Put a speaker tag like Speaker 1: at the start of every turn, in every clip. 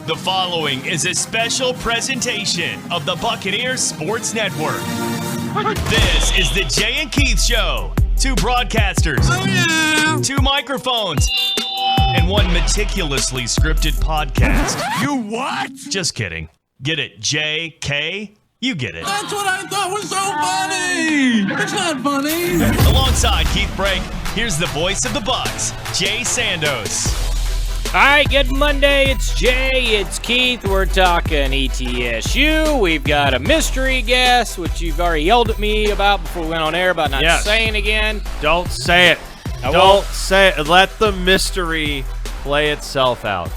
Speaker 1: The following is a special presentation of the Buccaneers Sports Network. This is the Jay and Keith Show. Two broadcasters, two microphones, and one meticulously scripted podcast.
Speaker 2: You what?
Speaker 1: Just kidding. Get it, J.K.? You get it.
Speaker 2: That's what I thought was so funny. It's not funny.
Speaker 1: Alongside Keith Brake, here's the voice of the Bucs, Jay Sandos.
Speaker 3: All right, good Monday. It's Jay, it's Keith. We're talking ETSU. We've got a mystery guest, which you've already yelled at me about before we went on air about not saying again.
Speaker 4: Don't say it. Don't say it. Let the mystery play itself out.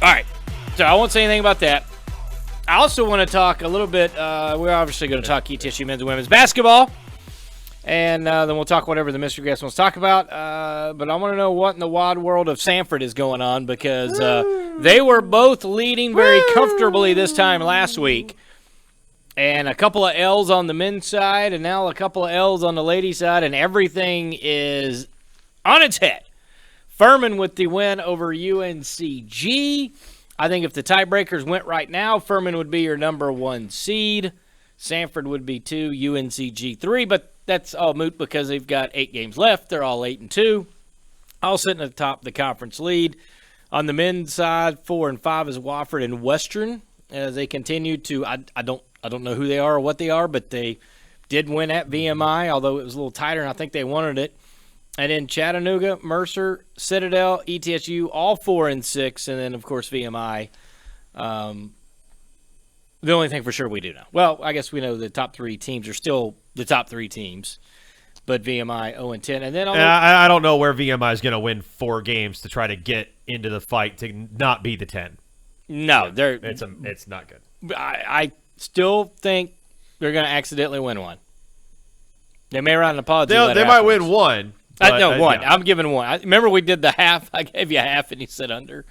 Speaker 3: All right, so I won't say anything about that. I also want to talk a little bit. We're obviously going to talk ETSU men's and women's basketball. And then we'll talk whatever the mystery guest wants to talk about. But I want to know what in the wide world of Sanford is going on because they were both leading very comfortably this time last week. And a couple of L's on the men's side and now a couple of L's on the ladies' side. And everything is on its head. Furman with the win over UNCG. I think if the tiebreakers went right now, Furman would be your number one seed. Sanford would be 2, UNCG 3. But that's all moot because they've got 8 games left. They're all 8-2. All sitting at the top of the conference lead. On the men's side, 4 and 5 is Wofford and Western as they continue to. I don't know who they are or what they are, but they did win at VMI, although it was a little tighter, and I think they wanted it. And then Chattanooga, Mercer, Citadel, ETSU, all 4 and 6, and then of course VMI. The only thing for sure we do know. Well, I guess we know the top 3 teams are still the top 3 teams, but VMI 0 and 10. And then
Speaker 4: I don't know where VMI is going to win 4 games to try to get into the fight to not be the 10.
Speaker 3: No,
Speaker 4: it's not good.
Speaker 3: I still think they're going to accidentally win one. They may run an apology.
Speaker 4: They might win one.
Speaker 3: No, one.
Speaker 4: Yeah.
Speaker 3: I'm giving one. Remember we did the half. I gave you a half, and you said under.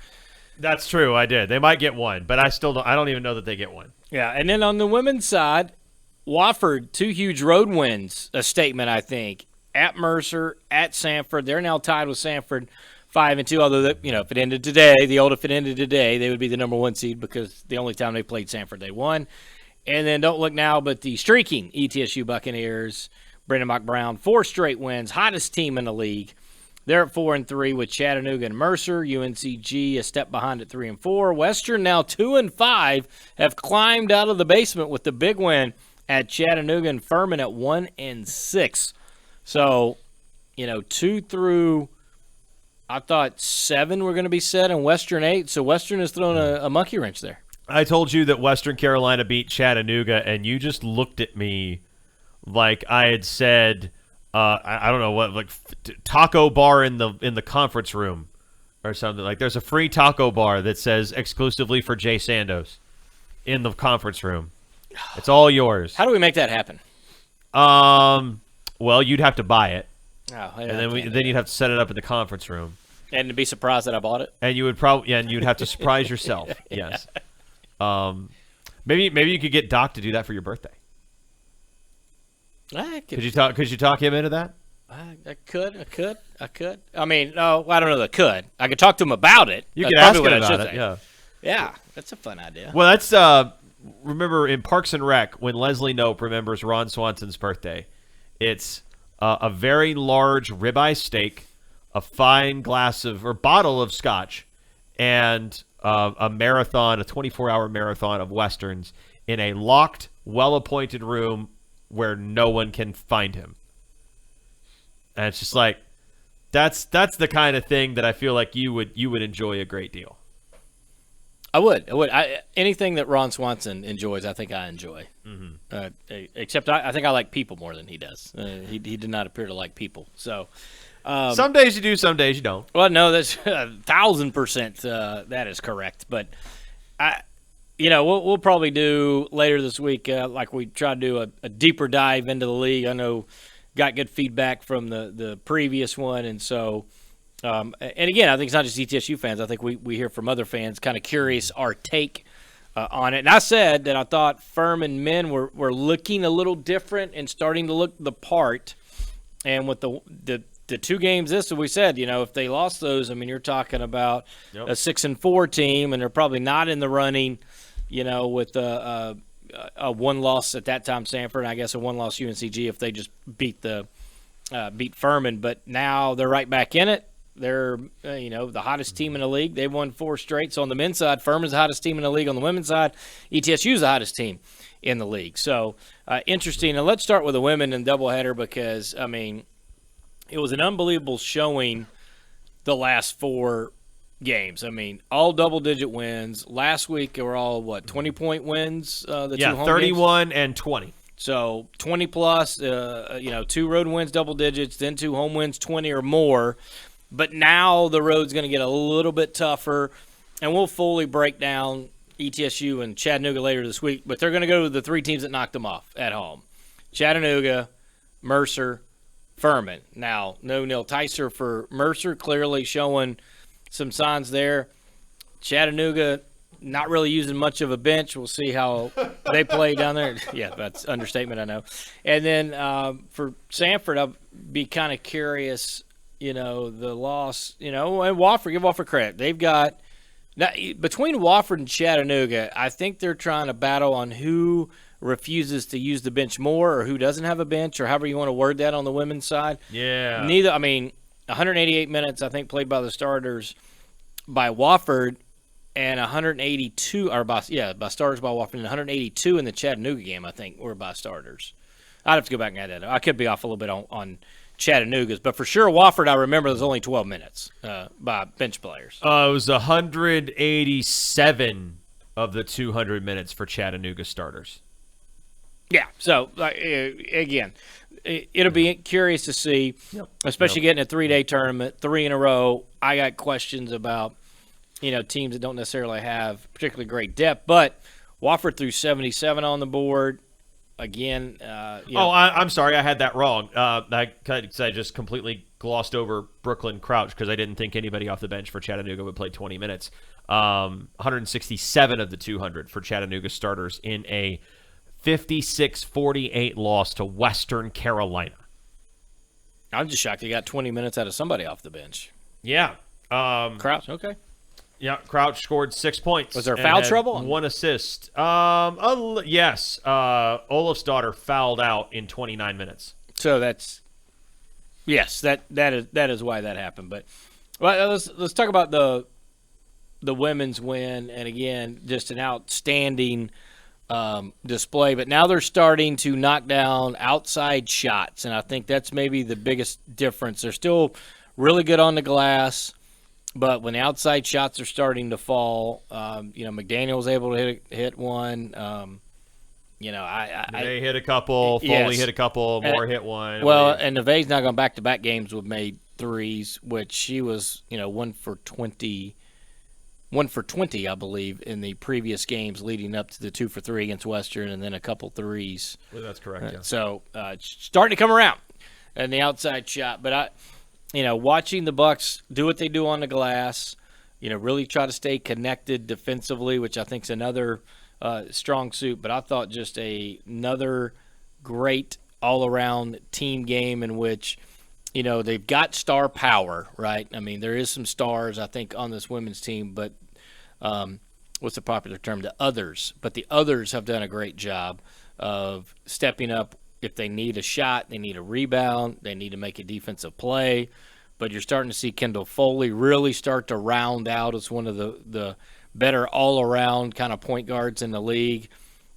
Speaker 4: That's true. I did. They might get one, but I don't even know that they get one.
Speaker 3: Yeah, and then on the women's side, Wofford, 2 huge road wins, a statement, I think, at Mercer, at Sanford. They're now tied with Sanford 5-2, although, if it ended today, if it ended today, they would be the number 1 seed because the only time they played Sanford, they won. And then don't look now, but the streaking ETSU Buccaneers, Brendan Mock-Brown, 4 straight wins, hottest team in the league. They're at 4 and 3 with Chattanooga and Mercer. UNCG a step behind at 3 and 4. Western now 2 and 5 have climbed out of the basement with the big win at Chattanooga and Furman at 1 and 6. So, 2 through I thought 7 were going to be set and Western 8. So Western has thrown a monkey wrench there.
Speaker 4: I told you that Western Carolina beat Chattanooga, and you just looked at me like I had said. I don't know what, like taco bar in the conference room or something. Like there's a free taco bar that says exclusively for Jay Sandos in the conference room. It's all yours.
Speaker 3: How do we make that happen?
Speaker 4: Well, you'd have to buy it,
Speaker 3: and
Speaker 4: then you'd have to set it up in the conference room,
Speaker 3: and to be surprised that I bought it.
Speaker 4: And you would and you'd have to surprise yourself. Yes. Maybe you could get Doc to do that for your birthday. Could you talk him into that?
Speaker 3: I could. I mean, no, I don't know that I could. I could talk to him about it.
Speaker 4: You could ask him about it, yeah.
Speaker 3: Yeah, that's a fun idea.
Speaker 4: Well, that's remember in Parks and Rec when Leslie Knope remembers Ron Swanson's birthday. It's a very large ribeye steak, a fine bottle of scotch, and a 24-hour marathon of Westerns in a locked, well-appointed room where no one can find him. And it's just like that's the kind of thing that I feel like you would enjoy a great deal.
Speaker 3: I would. Anything that Ron Swanson enjoys, I think I enjoy. Mm-hmm. Except I think I like people more than he does. He did not appear to like people. So
Speaker 4: some days you do, some days you don't.
Speaker 3: Well, no, that's 1,000% that is correct. But we'll probably do later this week, like we try to do a deeper dive into the league. I know got good feedback from the previous one, and so and again, I think it's not just ETSU fans. I think we hear from other fans kind of curious our take on it. And I said that I thought Furman men were looking a little different and starting to look the part, and with the the two games this, we said, if they lost those, I mean, you're talking about a 6-4 team, and they're probably not in the running, with a one loss at that time Sanford, and I guess a one loss UNCG if they just beat Furman. But now they're right back in it. They're the hottest team in the league. They've won 4 straight. So on the men's side, Furman's the hottest team in the league. On the women's side, ETSU's the hottest team in the league. So interesting. And let's start with the women in doubleheader because I mean, it was an unbelievable showing the last 4 games. I mean, all double-digit wins. Last week, they were all, 20-point wins? Two home
Speaker 4: 31
Speaker 3: games?
Speaker 4: and 20.
Speaker 3: So 20-plus, 2 road wins, double digits, then 2 home wins, 20 or more. But now the road's going to get a little bit tougher, and we'll fully break down ETSU and Chattanooga later this week. But they're going to go to the 3 teams that knocked them off at home. Chattanooga, Mercer, Furman. Now, no Neil Tyser for Mercer, clearly showing some signs there. Chattanooga, not really using much of a bench. We'll see how they play down there. Yeah, that's understatement, I know. And then for Sanford, I'll be kind of curious, the loss, and Wofford, give Wofford credit. They've got now, between Wofford and Chattanooga, I think they're trying to battle on who refuses to use the bench more or who doesn't have a bench or however you want to word that on the women's side.
Speaker 4: Yeah.
Speaker 3: 188 minutes, I think, played by the starters by Wofford and 182 – by starters by Wofford and 182 in the Chattanooga game, I think, were by starters. I'd have to go back and add that. I could be off a little bit on Chattanooga's. But for sure, Wofford, I remember, there's only 12 minutes by bench players.
Speaker 4: It was 187 of the 200 minutes for Chattanooga starters.
Speaker 3: Yeah, so, again, it'll be curious to see, especially getting a 3-day tournament, 3 in a row. I got questions about, teams that don't necessarily have particularly great depth. But Wofford threw 77 on the board. Again,
Speaker 4: I'm sorry, I had that wrong. I just completely glossed over Brooklyn Crouch because I didn't think anybody off the bench for Chattanooga would play 20 minutes. 167 of the 200 for Chattanooga starters in a 56-48 loss to Western Carolina.
Speaker 3: I'm just shocked he got 20 minutes out of somebody off the bench.
Speaker 4: Yeah.
Speaker 3: Crouch, okay.
Speaker 4: Yeah, Crouch scored 6 points.
Speaker 3: Was there foul trouble?
Speaker 4: 1 assist. Yes. Olafsdottir fouled out in 29 minutes.
Speaker 3: So that is why that happened. But let's talk about the women's win, and again, just an outstanding display. But now they're starting to knock down outside shots, and I think that's maybe the biggest difference. They're still really good on the glass. But when the outside shots are starting to fall, McDaniel was able to hit one.
Speaker 4: They hit a couple. Foley hit a couple. Moore hit one.
Speaker 3: Well, and Nevaeh's now gone back-to-back games with made threes, which she was, 1 for 20, I believe, in the previous games leading up to the 2 for 3 against Western, and then a couple threes.
Speaker 4: Well, that's correct. Yeah.
Speaker 3: So starting to come around, and the outside shot, but watching the Bucks do what they do on the glass, really try to stay connected defensively, which I think is another strong suit. But I thought just another great all-around team game in which, they've got star power, right? I mean, there is some stars, I think, on this women's team, but what's the popular term? The others. But the others have done a great job of stepping up. If they need a shot, they need a rebound, they need to make a defensive play. But you're starting to see Kendall Foley really start to round out as one of the better all-around kind of point guards in the league.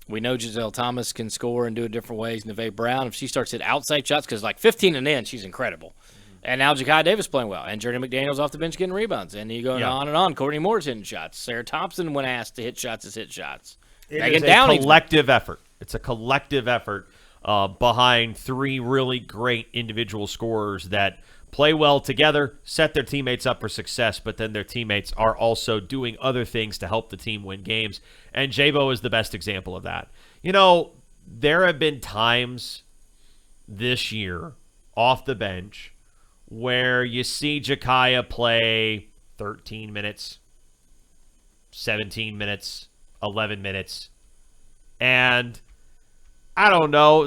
Speaker 3: We know Giselle Thomas can score and do it different ways. Nevaeh Brown, if she starts at outside shots, because 15 and in, she's incredible. And now Ja'Kai Davis playing well. And Jordan McDaniel's off the bench getting rebounds. And you go on and on. Courtney Moore's hitting shots. Sarah Thompson, when asked to hit shots, has hit shots.
Speaker 4: It's a collective effort. It's a collective effort behind 3 really great individual scorers that play well together, set their teammates up for success, but then their teammates are also doing other things to help the team win games. And Jabo is the best example of that. There have been times this year off the bench where you see Jakaya play 13 minutes, 17 minutes, 11 minutes, and I don't know.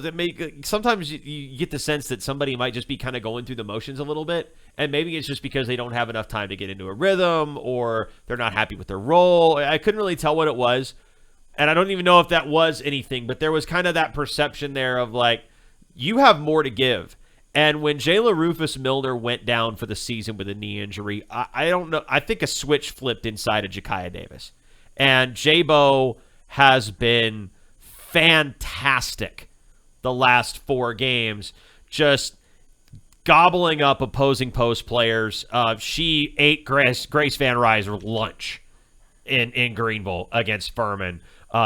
Speaker 4: Sometimes you get the sense that somebody might just be kind of going through the motions a little bit, and maybe it's just because they don't have enough time to get into a rhythm, or they're not happy with their role. I couldn't really tell what it was, and I don't even know if that was anything, but there was kind of that perception there of like, you have more to give. And when Jayla Rufus-Milner went down for the season with a knee injury, I don't know. I think a switch flipped inside of Jakaya Davis, and J-Bo has been fantastic the last 4 games, just gobbling up opposing post players. She ate Grace Van Rys's lunch in Greenville against Furman.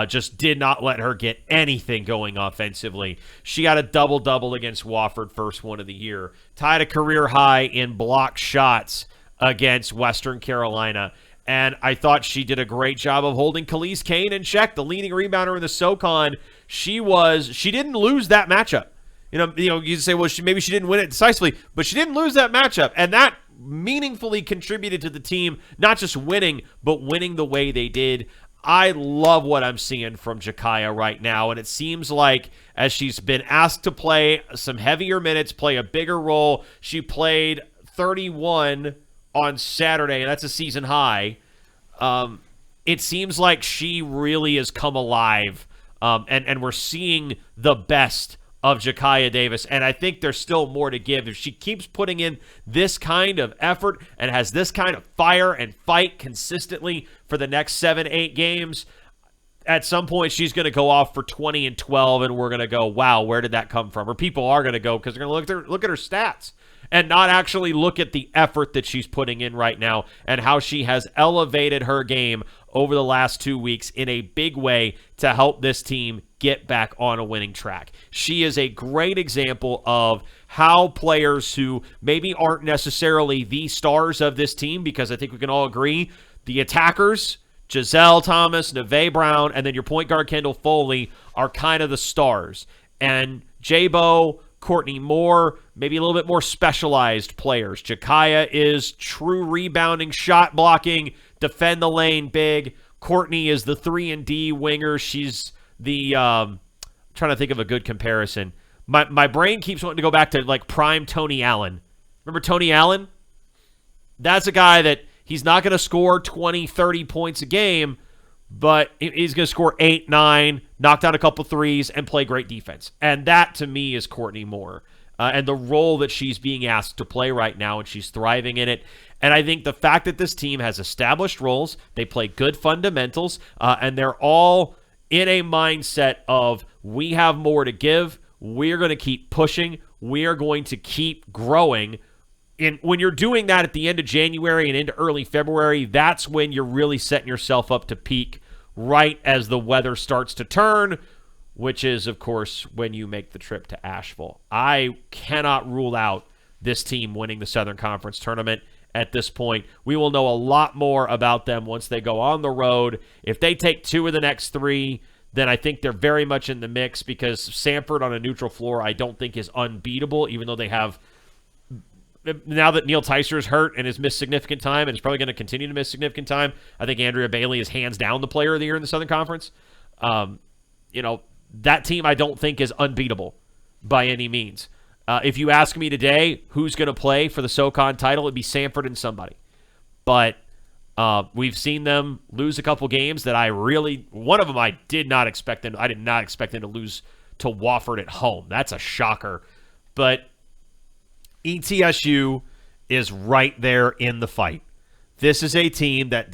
Speaker 4: Just did not let her get anything going offensively. She got a double-double against Wofford, first one of the year. Tied a career high in block shots against Western Carolina. And I thought she did a great job of holding Khalees Kane in check, the leading rebounder in the SoCon. She didn't lose that matchup. You know, you say, well, maybe she didn't win it decisively, but she didn't lose that matchup. And that meaningfully contributed to the team not just winning, but winning the way they did. I love what I'm seeing from Jakaya right now, and it seems like as she's been asked to play some heavier minutes, play a bigger role, she played 31 on Saturday, and that's a season high. It seems like she really has come alive, and we're seeing the best of Jakaya Davis, and I think there's still more to give. If she keeps putting in this kind of effort and has this kind of fire and fight consistently for the next 7-8 games, at some point she's going to go off for 20 and 12, and we're going to go, wow, where did that come from? Or people are going to go because they're going to look at her stats and not actually look at the effort that she's putting in right now and how she has elevated her game over the last 2 weeks in a big way to help this team get back on a winning track. She is a great example of how players who maybe aren't necessarily the stars of this team, because I think we can all agree the attackers, Giselle Thomas, Neve Brown, and then your point guard Kendall Foley are kind of the stars. And J-Bo, Courtney Moore, maybe a little bit more specialized players. Jakaya is true rebounding, shot blocking, defend the lane big. Courtney is the 3-and-D winger. She's the trying to think of a good comparison. My brain keeps wanting to go back to like prime Tony Allen. Remember Tony Allen? That's a guy that he's not going to score 20, 30 points a game, but he's going to score 8, 9, knock down a couple threes, and play great defense. And that, to me, is Courtney Moore. And the role that she's being asked to play right now, and she's thriving in it. And I think the fact that this team has established roles, they play good fundamentals, and they're all in a mindset of we have more to give, we're going to keep pushing, we are going to keep growing. And when you're doing that at the end of January and into early February, that's when you're really setting yourself up to peak right as the weather starts to turn, which is, of course, when you make the trip to Asheville. I cannot rule out this team winning the Southern Conference tournament at this point. We will know a lot more about them once they go on the road. If they take 2 of the next 3, then I think they're very much in the mix, because Samford on a neutral floor I don't think is unbeatable, even though they have, now that Neil Tyser is hurt and has missed significant time and is probably going to continue to miss significant time, I think Andrea Bailey is hands down the player of the year in the Southern Conference. That team I don't think is unbeatable by any means. If you ask me today who's going to play for the SoCon title, it'd be Samford and somebody. But we've seen them lose a couple games that one of them I did not expect them to lose to Wofford at home. That's a shocker. But ETSU is right there in the fight. This is a team that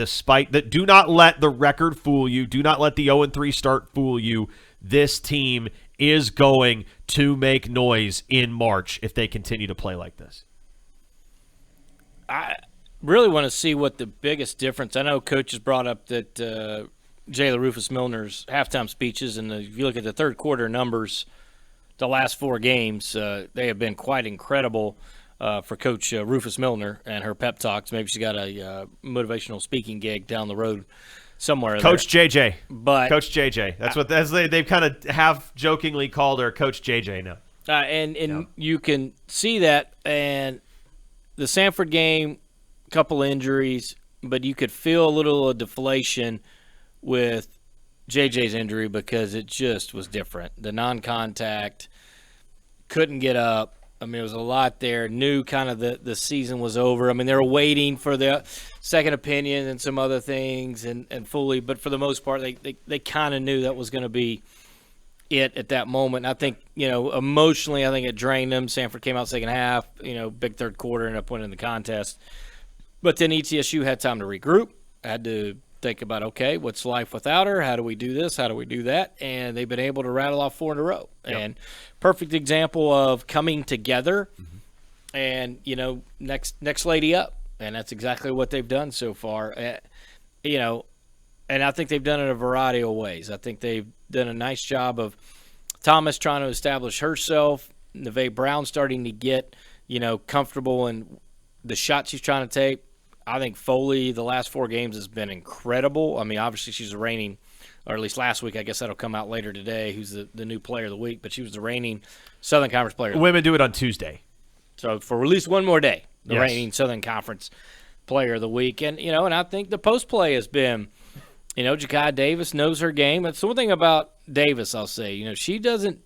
Speaker 4: do not let the record fool you. Do not let the 0-3 start fool you. This team is going to make noise in March if they continue to play like this.
Speaker 3: I really want to see what the biggest difference. I know Coach has brought up that Jayla Rufus-Milner's halftime speeches, and if you look at the third quarter numbers, the last 4 games, they have been quite incredible for Coach Rufus-Milner and her pep talks. Maybe she got a motivational speaking gig down the road somewhere.
Speaker 4: Coach
Speaker 3: there.
Speaker 4: JJ.
Speaker 3: But
Speaker 4: Coach JJ. That's they've kind of half jokingly called her Coach JJ now.
Speaker 3: And you can see that. And the Samford game, couple injuries, but you could feel a little of deflation with JJ's injury because it just was different. The non-contact, couldn't get up. I mean, there was a lot there. Knew kind of the season was over. I mean, they were waiting for the second opinion and some other things and fully, but for the most part, they kind of knew that was going to be it at that moment. And I think, emotionally, I think it drained them. Sanford came out second half, big third quarter, ended up winning the contest. But then ETSU had time to regroup, had to think about, okay, what's life without her? How do we do this? How do we do that? And they've been able to rattle off 4 in a row. Yep. And perfect example of coming together and, next lady up. And that's exactly what they've done so far. And I think they've done it in a variety of ways. I think they've done a nice job of Thomas trying to establish herself, Neve Brown starting to get, comfortable in the shots she's trying to take. I think Foley, the last 4 games, has been incredible. I mean, obviously she's the reigning, or at least last week, I guess that'll come out later today, who's the new player of the week, but she was the reigning Southern Conference player.
Speaker 4: Women do it on Tuesday.
Speaker 3: So for at least one more day, the reigning Southern Conference player of the week. And, and I think the post play has been, Jakai Davis knows her game. That's the one thing about Davis, I'll say. She doesn't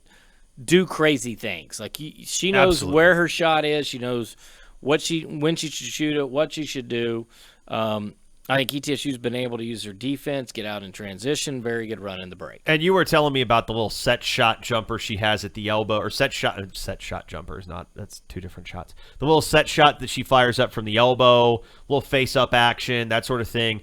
Speaker 3: do crazy things. Like, she knows where her shot is. She knows when she should shoot it, what she should do. I think ETSU's been able to use their defense, get out in transition, very good run in the break.
Speaker 4: And you were telling me about the little set shot jumper she has at the elbow, or set shot jumper is not, that's 2 different shots. The little set shot that she fires up from the elbow, little face-up action, that sort of thing.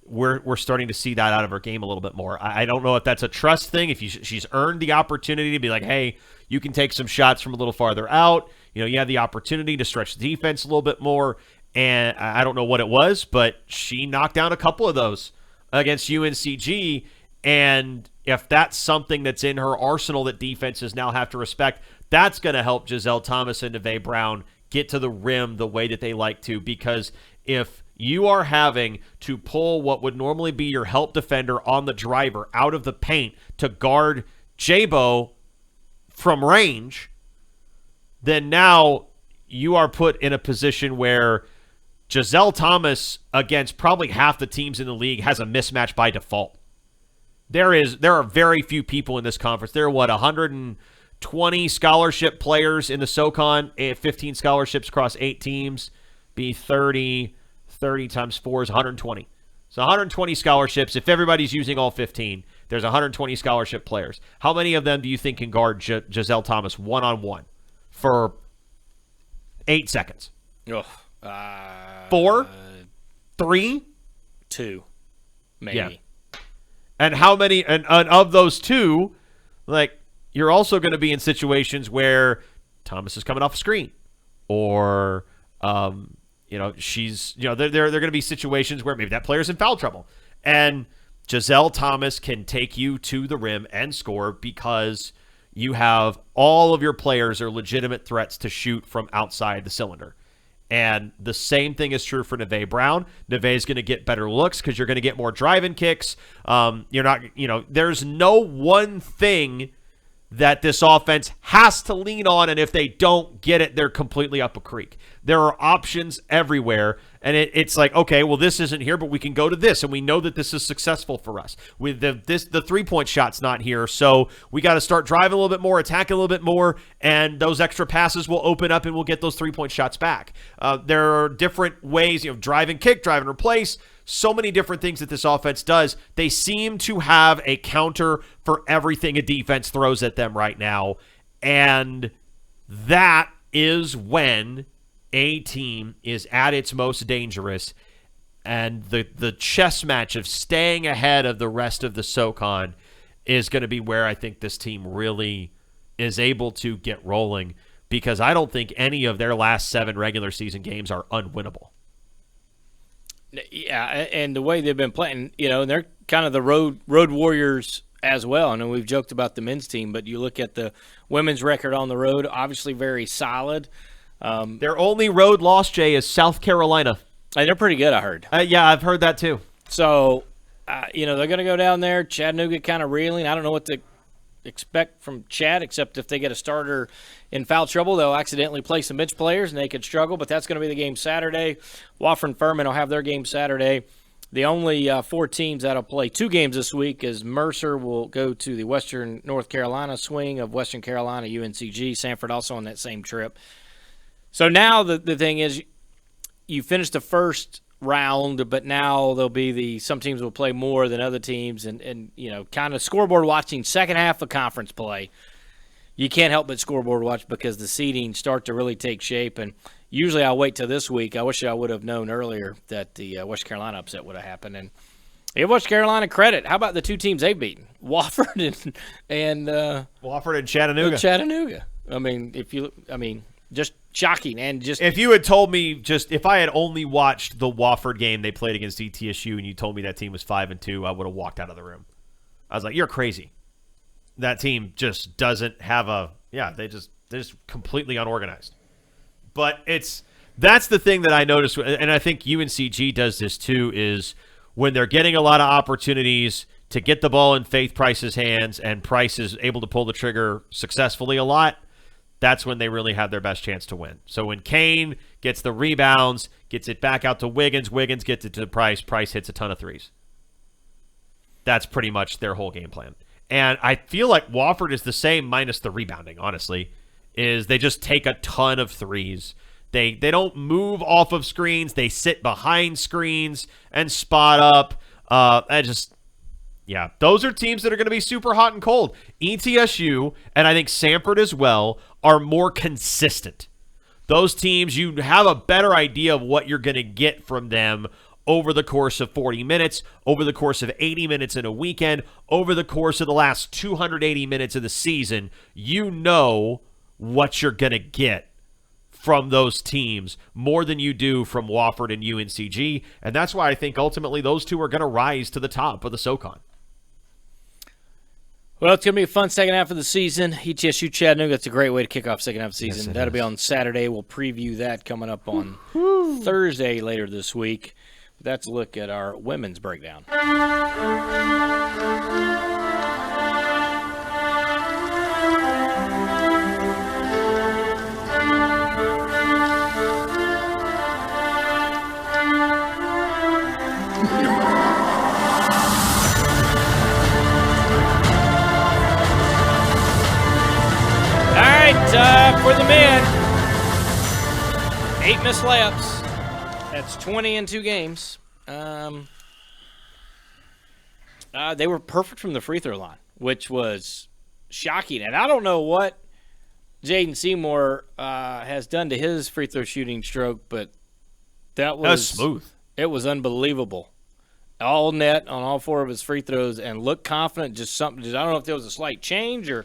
Speaker 4: We're starting to see that out of her game a little bit more. I don't know if that's a trust thing, if she's earned the opportunity to be like, hey, you can take some shots from a little farther out. You have the opportunity to stretch the defense a little bit more. And I don't know what it was, but she knocked down a couple of those against UNCG. And if that's something that's in her arsenal that defenses now have to respect, that's going to help Giselle Thomas and Neve Brown get to the rim the way that they like to. Because if you are having to pull what would normally be your help defender on the driver out of the paint to guard Jabo from range, then now you are put in a position where Giselle Thomas against probably half the teams in the league has a mismatch by default. There are very few people in this conference. There are, 120 scholarship players in the SoCon, 15 scholarships across 8 teams, be 30 times 4 is 120. So 120 scholarships. If everybody's using all 15, there's 120 scholarship players. How many of them do you think can guard Giselle Thomas one-on-one for 8 seconds? 4? 3?
Speaker 3: 2, maybe.
Speaker 4: Yeah. And how many, and of those 2, like, you're also going to be in situations where Thomas is coming off a screen, or, she's, there are going to be situations where maybe that player's in foul trouble. And Giselle Thomas can take you to the rim and score because you have all of your players are legitimate threats to shoot from outside the cylinder. And the same thing is true for Neve Brown. Neve is going to get better looks because you're going to get more drive-in kicks. You're not, there's no one thing that this offense has to lean on, and if they don't get it, they're completely up a creek. There are options everywhere, and it's like, okay, well, this isn't here, but we can go to this, and we know that this is successful for us. With the three-point shot's not here, so we got to start driving a little bit more, attacking a little bit more, and those extra passes will open up, and we'll get those three-point shots back. There are different ways, drive and kick, drive and replace, so many different things that this offense does. They seem to have a counter for everything a defense throws at them right now, and that is when a team is at its most dangerous, and the chess match of staying ahead of the rest of the SoCon is going to be where I think this team really is able to get rolling, because I don't think any of their last 7 regular season games are unwinnable.
Speaker 3: Yeah, and the way they've been playing, they're kind of the road warriors as well. I know we've joked about the men's team, but you look at the women's record on the road, obviously very solid.
Speaker 4: Their only road loss, Jay, is South Carolina.
Speaker 3: And they're pretty good, I heard.
Speaker 4: Yeah, I've heard that too.
Speaker 3: So, they're going to go down there. Chattanooga kind of reeling. I don't know what to expect from Chad, except if they get a starter in foul trouble, they'll accidentally play some bench players and they could struggle, but that's going to be the game Saturday. Wofford and Furman will have their game Saturday. The only 4 teams that'll play 2 games this week is Mercer will go to the Western North Carolina swing of Western Carolina, UNCG. Sanford also on that same trip. So now the thing is, you finish the first round, but now there'll be some teams will play more than other teams, and kind of scoreboard watching second half of conference play. You can't help but scoreboard watch because the seeding start to really take shape. And usually I'll wait till this week. I wish I would have known earlier that the West Carolina upset would have happened. And give West Carolina credit. How about the 2 teams they've beaten? Wofford and
Speaker 4: Wofford and Chattanooga.
Speaker 3: Chattanooga. Just shocking. And just
Speaker 4: if you had told me if I had only watched the Wofford game they played against ETSU and you told me that team was 5-2, I would have walked out of the room. I was like, you're crazy. That team just doesn't have they're just completely unorganized. But that's the thing that I noticed, and I think UNCG does this too, is when they're getting a lot of opportunities to get the ball in Faith Price's hands and Price is able to pull the trigger successfully a lot, that's when they really have their best chance to win. So when Kane gets the rebounds, gets it back out to Wiggins gets it to Price hits a ton of threes. That's pretty much their whole game plan. And I feel like Wofford is the same minus the rebounding, honestly, is they just take a ton of threes. They don't move off of screens. They sit behind screens and spot up. Those are teams that are going to be super hot and cold. ETSU, and I think Sanford as well, are more consistent. Those teams, you have a better idea of what you're going to get from them over the course of 40 minutes, over the course of 80 minutes in a weekend, over the course of the last 280 minutes of the season. You know what you're going to get from those teams more than you do from Wofford and UNCG, and that's why I think ultimately those two are going to rise to the top of the SoCon.
Speaker 3: Well, it's going to be a fun second half of the season. ETSU Chattanooga, that's a great way to kick off second half of the season.
Speaker 4: Yes,
Speaker 3: that'll be on Saturday. We'll preview that coming up on Thursday later this week. That's a look at our women's breakdown. For the men, 8 missed layups. That's 20 in 2 games. They were perfect from the free throw line, which was shocking. And I don't know what Jaden Seymour has done to his free throw shooting stroke, but that was
Speaker 4: smooth.
Speaker 3: It was unbelievable. All net on all 4 of his free throws and looked confident. Just something. I don't know if there was a slight change or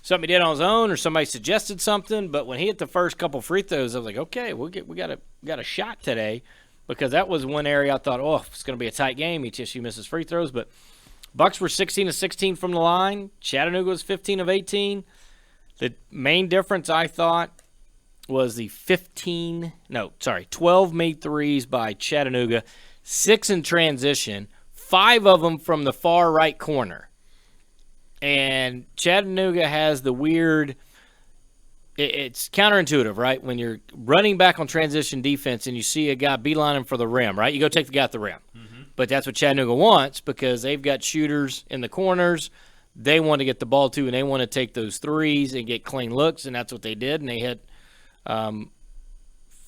Speaker 3: something he did on his own or somebody suggested something, but when he hit the first couple free throws, I was like, okay, we got a shot today, because that was one area I thought, it's going to be a tight game. ETSU misses free throws, but Bucks were 16 of 16 from the line. Chattanooga was 15 of 18. The main difference, I thought, was the 12 made threes by Chattanooga, 6 in transition, 5 of them from the far right corner. And Chattanooga has the weird – it's counterintuitive, right? When you're running back on transition defense and you see a guy beelining for the rim, right? You go take the guy at the rim. Mm-hmm. But that's what Chattanooga wants, because they've got shooters in the corners they want to get the ball to, and they want to take those threes and get clean looks, and that's what they did. And they hit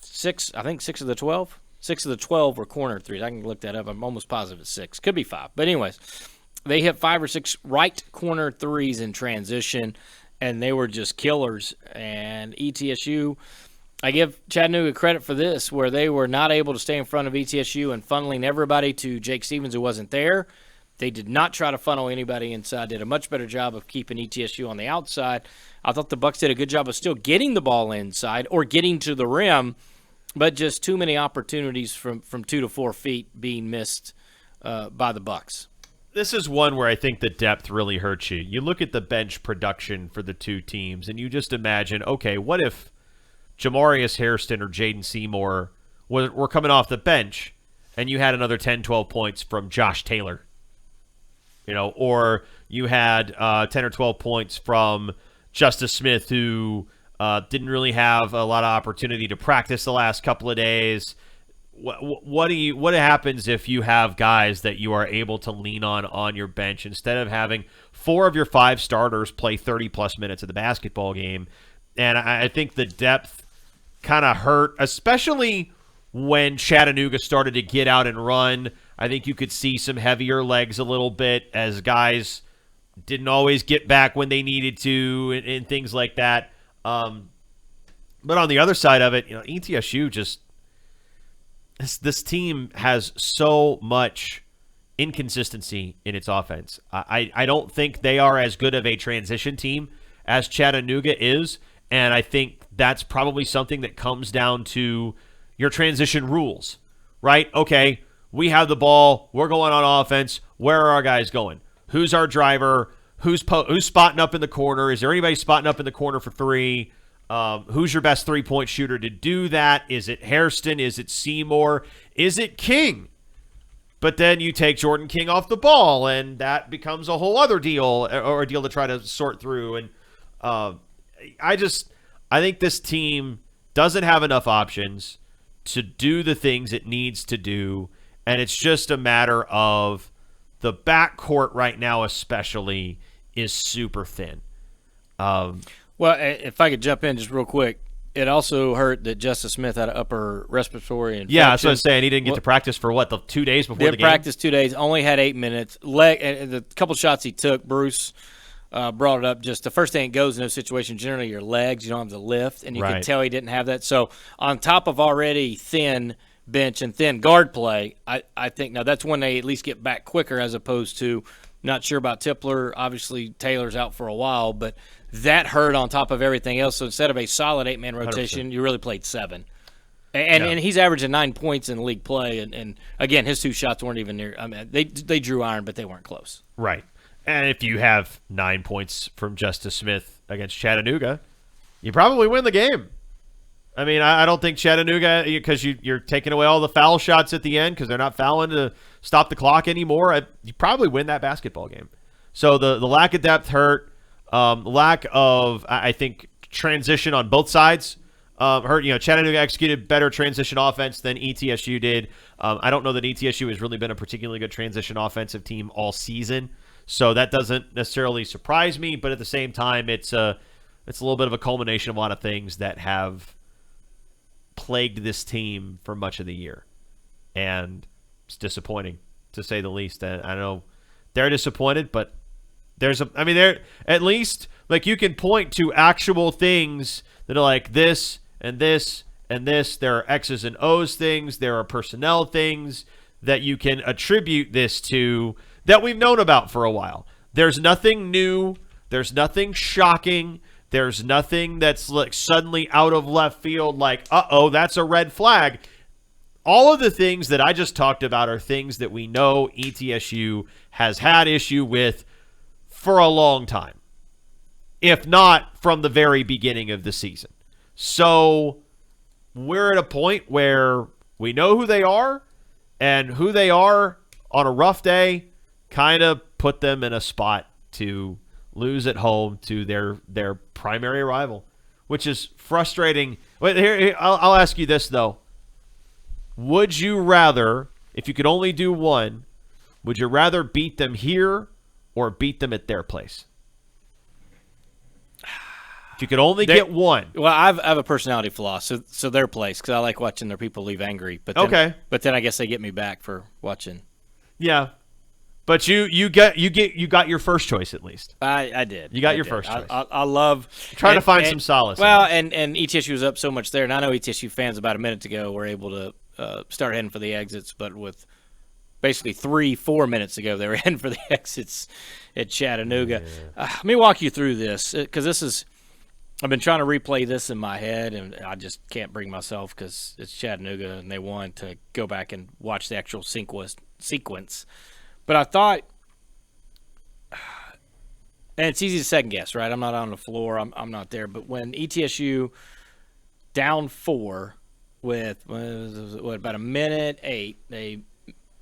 Speaker 3: 6 of the 12. 6 of the 12 were corner threes. I can look that up. I'm almost positive it's 6. Could be 5. But anyways – they hit 5 or 6 right corner threes in transition, and they were just killers. And ETSU, I give Chattanooga credit for this, where they were not able to stay in front of ETSU and funneling everybody to Jake Stevens, who wasn't there. They did not try to funnel anybody inside. Did a much better job of keeping ETSU on the outside. I thought the Bucks did a good job of still getting the ball inside or getting to the rim, but just too many opportunities from 2 to 4 feet being missed by the Bucks.
Speaker 4: This is one where I think the depth really hurts you. You look at the bench production for the two teams, and you just imagine, okay, what if Jamarius Hairston or Jaden Seymour were coming off the bench, and you had another 10, 12 points from Josh Taylor? Or you had 10 or 12 points from Justice Smith, who didn't really have a lot of opportunity to practice the last couple of days. what happens if you have guys that you are able to lean on your bench instead of having 4 of your 5 starters play 30-plus minutes of the basketball game? And I think the depth kind of hurt, especially when Chattanooga started to get out and run. I think you could see some heavier legs a little bit as guys didn't always get back when they needed to and things like that. But on the other side of it, ETSU just this team has so much inconsistency in its offense. I don't think they are as good of a transition team as Chattanooga is, and I think that's probably something that comes down to your transition rules, right? Okay, we have the ball, we're going on offense. Where are our guys going? Who's our driver? Who's spotting up in the corner? Is there anybody spotting up in the corner for 3? Who's your best 3-point shooter to do that? Is it Hairston? Is it Seymour? Is it King? But then you take Jordan King off the ball, and that becomes a whole other deal, or a deal to try to sort through. And I think this team doesn't have enough options to do the things it needs to do, and it's just a matter of the backcourt right now especially is super thin.
Speaker 3: Well, if I could jump in just real quick, it also hurt that Justice Smith had an upper respiratory infection.
Speaker 4: Yeah, that's what I was saying. He didn't get to practice for, the 2 days before the game?
Speaker 3: Didn't practice 2 days, only had 8 minutes. And the couple shots he took, Bruce brought it up. Just the first thing that goes in those situations, generally your legs, you don't have to lift, and you can tell he didn't have that. So on top of already thin bench and thin guard play, I think now that's when they at least get back quicker as opposed to not sure about Tipler. Obviously, Taylor's out for a while, but that hurt on top of everything else. So instead of a solid 8-man rotation, 100%. You really played 7. And he's averaging 9 points in league play. And again, his 2 shots weren't even near. I mean, they drew iron, but they weren't close.
Speaker 4: Right. And if you have 9 points from Justice Smith against Chattanooga, you probably win the game. I mean, I don't think Chattanooga, because you're taking away all the foul shots at the end because they're not fouling to stop the clock anymore, you probably win that basketball game. So the lack of depth hurt. Lack of, I think, transition on both sides hurt. Chattanooga executed better transition offense than ETSU did. I don't know that ETSU has really been a particularly good transition offensive team all season, so that doesn't necessarily surprise me. But at the same time, it's a little bit of a culmination of a lot of things that have plagued this team for much of the year, and it's disappointing to say the least. And I know they're disappointed, but they're at least, you can point to actual things that are like this and this and this. There are X's and O's things. There are personnel things that you can attribute this to that we've known about for a while. There's nothing new. There's nothing shocking. There's nothing that's suddenly out of left field like, that's a red flag. All of the things that I just talked about are things that we know ETSU has had issue with for a long time, if not from the very beginning of the season. So we're at a point where we know who they are, and who they are on a rough day kind of put them in a spot to lose at home to their primary rival, which is frustrating. Wait, here I'll ask you this, though. Would you rather, if you could only do one, would you rather beat them here or beat them at their place? If you could only get one.
Speaker 3: Well, I have a personality flaw, so their place, because I like watching their people leave angry. But then,
Speaker 4: okay.
Speaker 3: But then I guess they get me back for watching.
Speaker 4: Yeah, but you got your first choice at least.
Speaker 3: I did.
Speaker 4: You got your first choice.
Speaker 3: I love
Speaker 4: trying to find some solace.
Speaker 3: Well, and ETSU was up so much there, and I know ETSU fans about a minute ago were able to start heading for the exits, but with basically 3-4 minutes ago, they were heading for the exits at Chattanooga. Yeah. Let me walk you through this, because I've been trying to replay this in my head, and I just can't bring myself, because it's Chattanooga and they won, to go back and watch the actual sequence. But I thought, and it's easy to second guess, right? I'm not on the floor. I'm not there. But when ETSU down 4 with about a minute 8,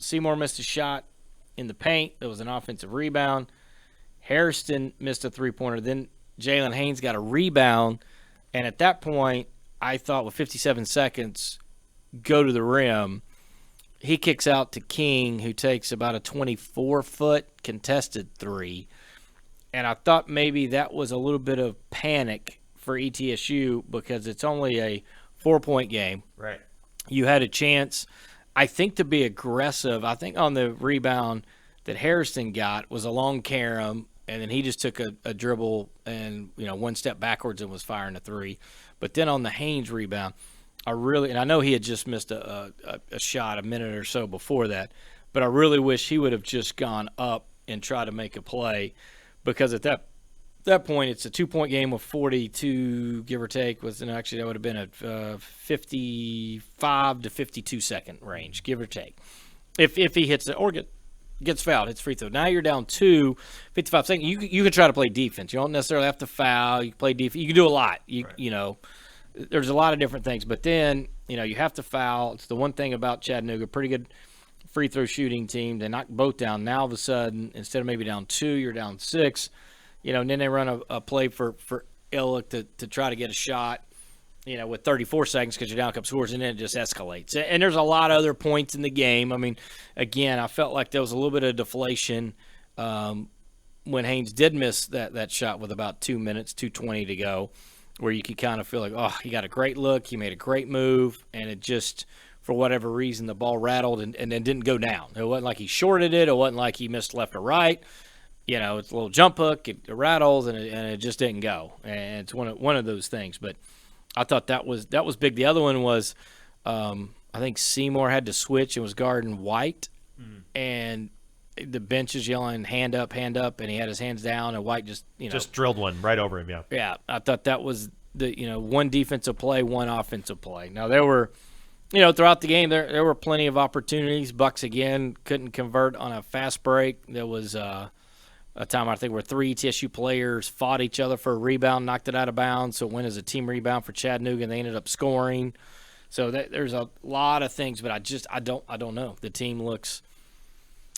Speaker 3: Seymour missed a shot in the paint. There was an offensive rebound. Hairston missed a 3-pointer. Then Jalen Haynes got a rebound. And at that point, I thought with 57 seconds, go to the rim. he kicks out to King, who takes about a 24-foot contested three. And I thought maybe that was a little bit of panic for ETSU because it's only a 4-point game.
Speaker 4: Right.
Speaker 3: You had a chance, I think, to be aggressive. I think on the rebound that Harrison got was a long carom, and then he just took a dribble and, one step backwards and was firing a three. But then on the Haynes rebound, and I know he had just missed a shot a minute or so before that, but I really wish he would have just gone up and tried to make a play, because at that point it's a 2-point game with 42, give or take. Actually, that would have been a 55 to 52 second range, give or take, if he hits it or gets fouled, hits free throw. Now you're down 55 seconds. You can try to play defense. You don't necessarily have to foul. You can play defense. You can do a lot. There's a lot of different things. But then, you have to foul. It's the one thing about Chattanooga, pretty good free throw shooting team. They knock both down. Now, all of a sudden, instead of maybe down 2, you're down 6. And then they run a play for Illick to try to get a shot, with 34 seconds because you're down a couple scores, and then it just escalates. And there's a lot of other points in the game. I mean, again, I felt like there was a little bit of deflation when Haynes did miss that shot with about 2 minutes, 2:20 to go, where you could kind of feel like, oh, he got a great look, he made a great move, and it just, for whatever reason, the ball rattled and then didn't go down. It wasn't like he shorted it. It wasn't like he missed left or right. It's a little jump hook, it rattles, and it just didn't go. And it's one of those things. But I thought that was big. The other one was I think Seymour had to switch and was guarding White, and the bench is yelling hand up, and he had his hands down, and White just
Speaker 4: drilled one right over him.
Speaker 3: Yeah, I thought that was the one defensive play, one offensive play. Now there were throughout the game there were plenty of opportunities. Bucks again couldn't convert on a fast break. There was a time I think where 3 ETSU players fought each other for a rebound, knocked it out of bounds, so it went as a team rebound for Chattanooga, and they ended up scoring. So there's a lot of things, but I don't know. The team looks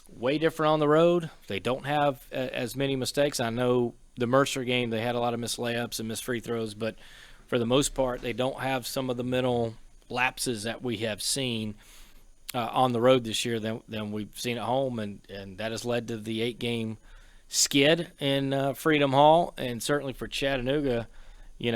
Speaker 3: way different on the road. They don't have as many mistakes. I know the Mercer game, they had a lot of missed layups and missed free throws, but for the most part, they don't have some of the mental lapses that we have seen on the road this year than we've seen at home, and that has led to the 8-game skid in Freedom Hall. And certainly for Chattanooga, you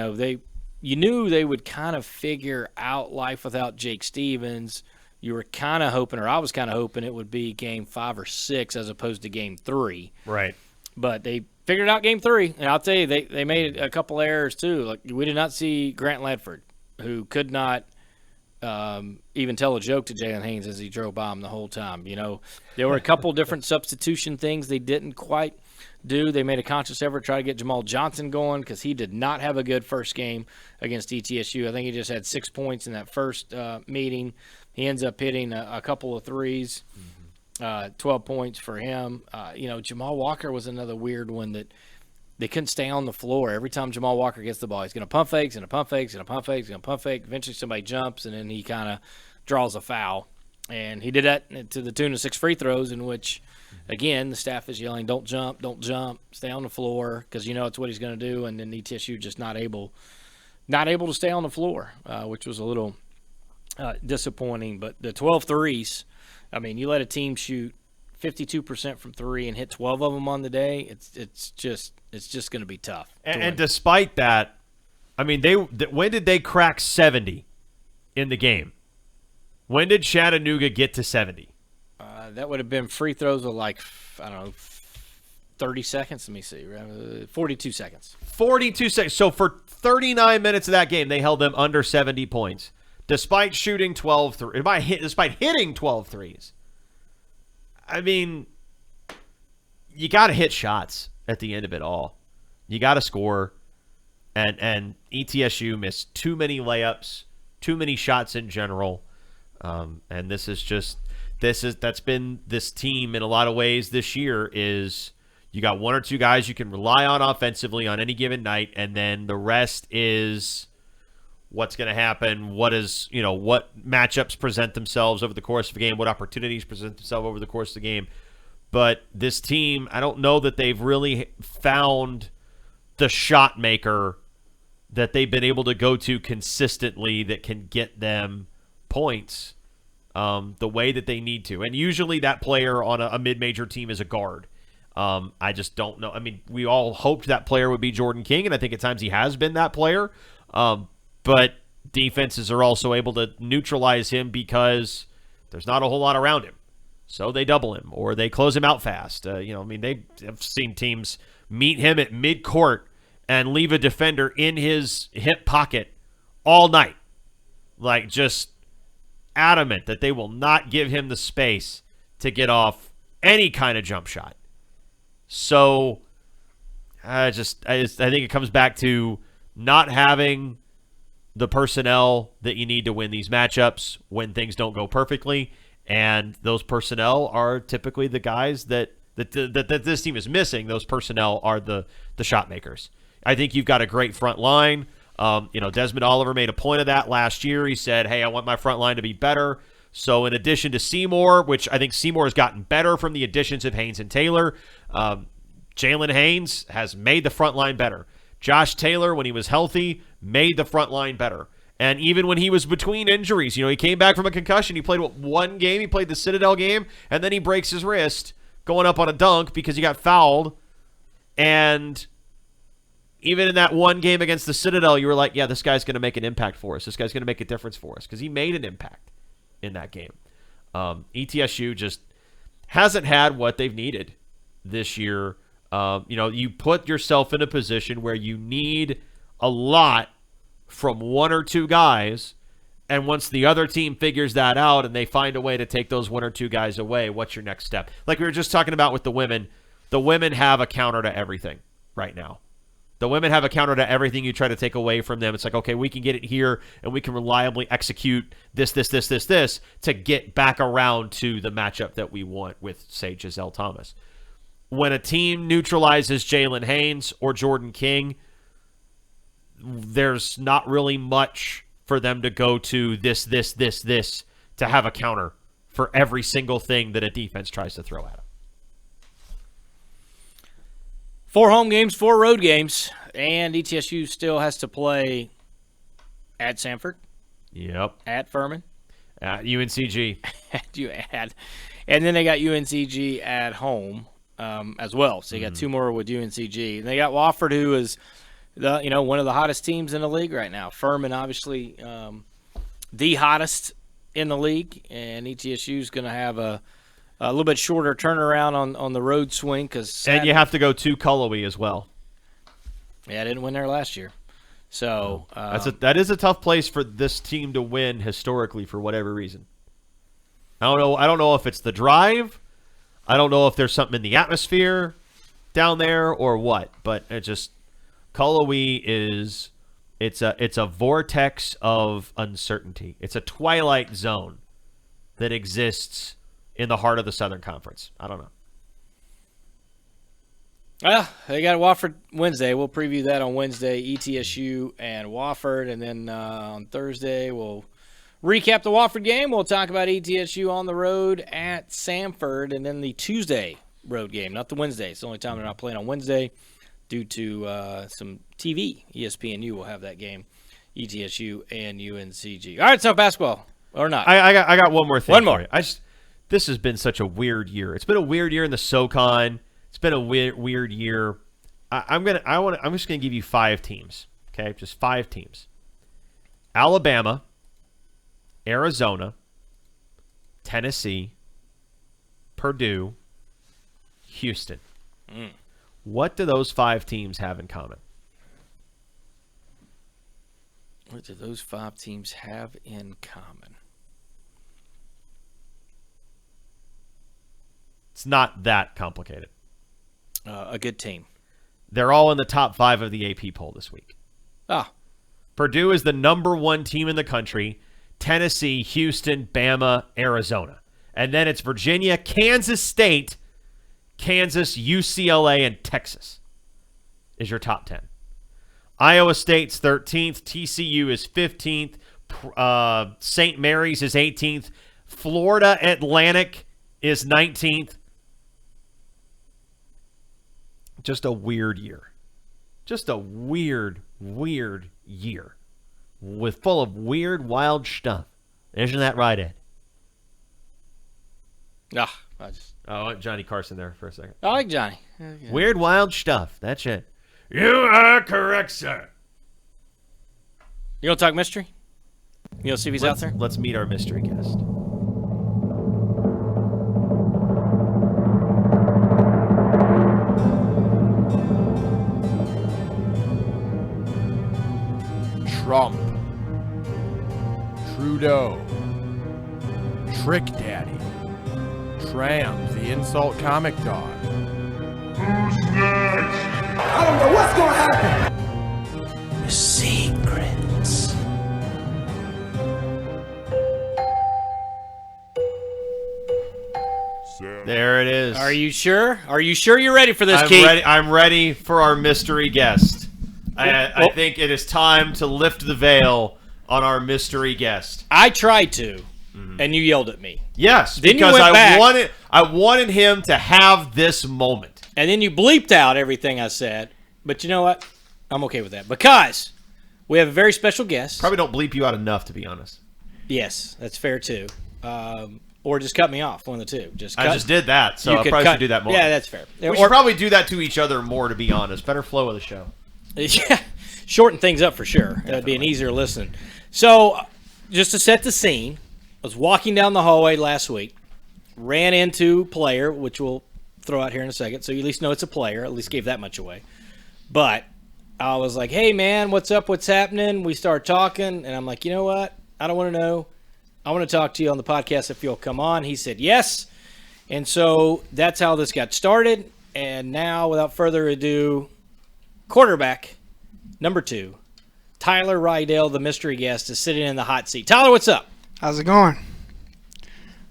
Speaker 3: knew they would kind of figure out life without Jake Stevens. You were kind of hoping, or I was kind of hoping, it would be game 5 or 6 as opposed to game 3.
Speaker 4: Right.
Speaker 3: But they figured out game 3, and I'll tell you, they made a couple errors too. Like, we did not see Grant Ledford, who could not even tell a joke to Jalen Haynes as he drove by him the whole time. There were a couple different substitution things they didn't quite do. They made a conscious effort to try to get Jamal Johnson going because he did not have a good first game against ETSU. I think he just had 6 points in that first meeting. He ends up hitting a couple of threes, 12 points for him. Jamal Walker was another weird one that they couldn't stay on the floor. Every time Jamal Walker gets the ball, he's going to pump fakes and a pump fakes and a pump fakes and a pump fake. Eventually somebody jumps, and then he kind of draws a foul. And he did that to the tune of 6 free throws, in which, again, the staff is yelling, don't jump, stay on the floor, because it's what he's going to do. And then ETSU just not able to stay on the floor, which was a little disappointing. But the 12 threes, I mean, you let a team shoot 52% from 3 and hit 12 of them on the day, it's just going to be tough.
Speaker 4: And despite that, I mean, when did they crack 70 in the game? When did Chattanooga get to 70?
Speaker 3: That would have been free throws of 30 seconds. Let me see. 42 seconds.
Speaker 4: 42 seconds. So for 39 minutes of that game, they held them under 70 points, despite shooting 12 threes, despite hitting 12 threes. I mean, you got to hit shots at the end of it all. You got to score. And ETSU missed too many layups, too many shots in general. And that's been this team in a lot of ways this year. Is you got 1 or 2 guys you can rely on offensively on any given night, and then the rest is what's going to happen, what matchups present themselves over the course of a game, what opportunities present themselves over the course of the game. But this team, I don't know that they've really found the shot maker that they've been able to go to consistently that can get them points. the way that they need to. And usually that player on a mid-major team is a guard. I just don't know. I mean, we all hoped that player would be Jordan King, and I think at times he has been that player. But defenses are also able to neutralize him because there's not a whole lot around him. So they double him or they close him out fast. They have seen teams meet him at midcourt and leave a defender in his hip pocket all night. Like, just adamant that they will not give him the space to get off any kind of jump shot. So I think it comes back to not having the personnel that you need to win these matchups when things don't go perfectly, and those personnel are typically the guys that this team is missing. Those personnel are the shot makers. I think you've got a great front line. Desmond Oliver made a point of that last year. He said, hey, I want my front line to be better. So in addition to Seymour, which I think Seymour has gotten better from the additions of Haynes and Taylor, Jalen Haynes has made the front line better. Josh Taylor, when he was healthy, made the front line better. And even when he was between injuries, he came back from a concussion. He played one game? He played the Citadel game, and then he breaks his wrist going up on a dunk because he got fouled. And even in that one game against the Citadel, you were like, yeah, this guy's going to make an impact for us. This guy's going to make a difference for us because he made an impact in that game. ETSU just hasn't had what they've needed this year. You put yourself in a position where you need a lot from one or two guys, and once the other team figures that out and they find a way to take those one or two guys away, what's your next step? Like we were just talking about with the women have a counter to everything right now. The women have a counter to everything you try to take away from them. It's like, okay, we can get it here, and we can reliably execute this to get back around to the matchup that we want with, say, Giselle Thomas. When a team neutralizes Jalen Haynes or Jordan King, there's not really much for them to go to this to have a counter for every single thing that a defense tries to throw at them.
Speaker 3: 4 home games, 4 road games, and ETSU still has to play at Sanford.
Speaker 4: Yep.
Speaker 3: At Furman.
Speaker 4: At UNCG.
Speaker 3: And then they got UNCG at home as well. So you got 2 more with UNCG. And they got Wofford, who is one of the hottest teams in the league right now. Furman, obviously, the hottest in the league, and ETSU is going to have a little bit shorter turnaround on the road swing.
Speaker 4: And you have to go to Cullowhee as well.
Speaker 3: Yeah, I didn't win there last year. So
Speaker 4: that is a tough place for this team to win historically for whatever reason. I don't know if it's the drive. I don't know if there's something in the atmosphere down there or what, but it just Cullowhee is it's a vortex of uncertainty. It's a twilight zone that exists in the heart of the Southern Conference. I don't know.
Speaker 3: Well, they got Wofford Wednesday. We'll preview that on Wednesday, ETSU and Wofford. And then on Thursday, we'll recap the Wofford game. We'll talk about ETSU on the road at Sanford. And then the Tuesday road game, not the Wednesday. It's the only time they're not playing on Wednesday due to some TV. ESPNU will have that game, ETSU and UNCG. All right, so basketball or not.
Speaker 4: I got one more thing.
Speaker 3: One more.
Speaker 4: This has been such a weird year. It's been a weird year in the SoCon. It's been a weird year. I'm just gonna give you 5 teams. Okay, just 5 teams. Alabama, Arizona, Tennessee, Purdue, Houston. What do those 5 teams have in common?
Speaker 3: What do those 5 teams have in common?
Speaker 4: It's not that complicated.
Speaker 3: A good team.
Speaker 4: They're all in the top 5 of the AP poll this week. Purdue is the number 1 team in the country. Tennessee, Houston, Bama, Arizona. And then it's Virginia, Kansas State, Kansas, UCLA, and Texas is your top 10. Iowa State's 13th. TCU is 15th. St. Mary's is 18th. Florida Atlantic is 19th. Just a weird year. Just a weird year. Full of weird, wild stuff. Isn't that right, Ed?
Speaker 3: Ah,
Speaker 4: I want Johnny Carson there for a second.
Speaker 3: I like Johnny.
Speaker 4: Weird, wild stuff. That's it. You are correct, sir.
Speaker 3: You want to talk mystery? You want to see if he's out there?
Speaker 4: Let's meet our mystery guest.
Speaker 2: Trump, Trudeau, Trick Daddy, Trams, the insult comic dog.
Speaker 5: I don't know what's gonna happen. Secrets.
Speaker 4: There it is.
Speaker 3: Are you sure? Are you sure you're ready for this,
Speaker 4: I'm
Speaker 3: Keith?
Speaker 4: ready. I'm ready for our mystery guest. I think it is time to lift the veil on our mystery guest.
Speaker 3: I tried to, and you yelled at me.
Speaker 4: Yes,
Speaker 3: Then you
Speaker 4: because
Speaker 3: went back.
Speaker 4: I wanted him to have this moment.
Speaker 3: And then you bleeped out everything I said. But you know what? I'm okay with that. Because we have a very special guest.
Speaker 4: Probably don't bleep you out enough, to be honest.
Speaker 3: Yes, that's fair too. Or just cut me off, one of the two.
Speaker 4: I just did that, so I probably should do that more.
Speaker 3: Yeah, that's fair.
Speaker 4: We should probably do that to each other more, to be honest. Better flow of the show.
Speaker 3: Yeah, shorten things up for sure. That'd be an easier listen. So, just to set the scene, I was walking down the hallway last week, ran into a player, which we'll throw out here in a second, so you at least know it's a player. At least gave that much away. But I was like, hey, man, what's up? What's happening? We started talking, and I'm like, you know what? I don't want to know. I want to talk to you on the podcast if you'll come on. He said yes. And so that's how this got started. And now, without further ado, quarterback number 2, Tyler Riddell, the mystery guest, is sitting in the hot seat. Tyler, what's up?
Speaker 6: How's it going?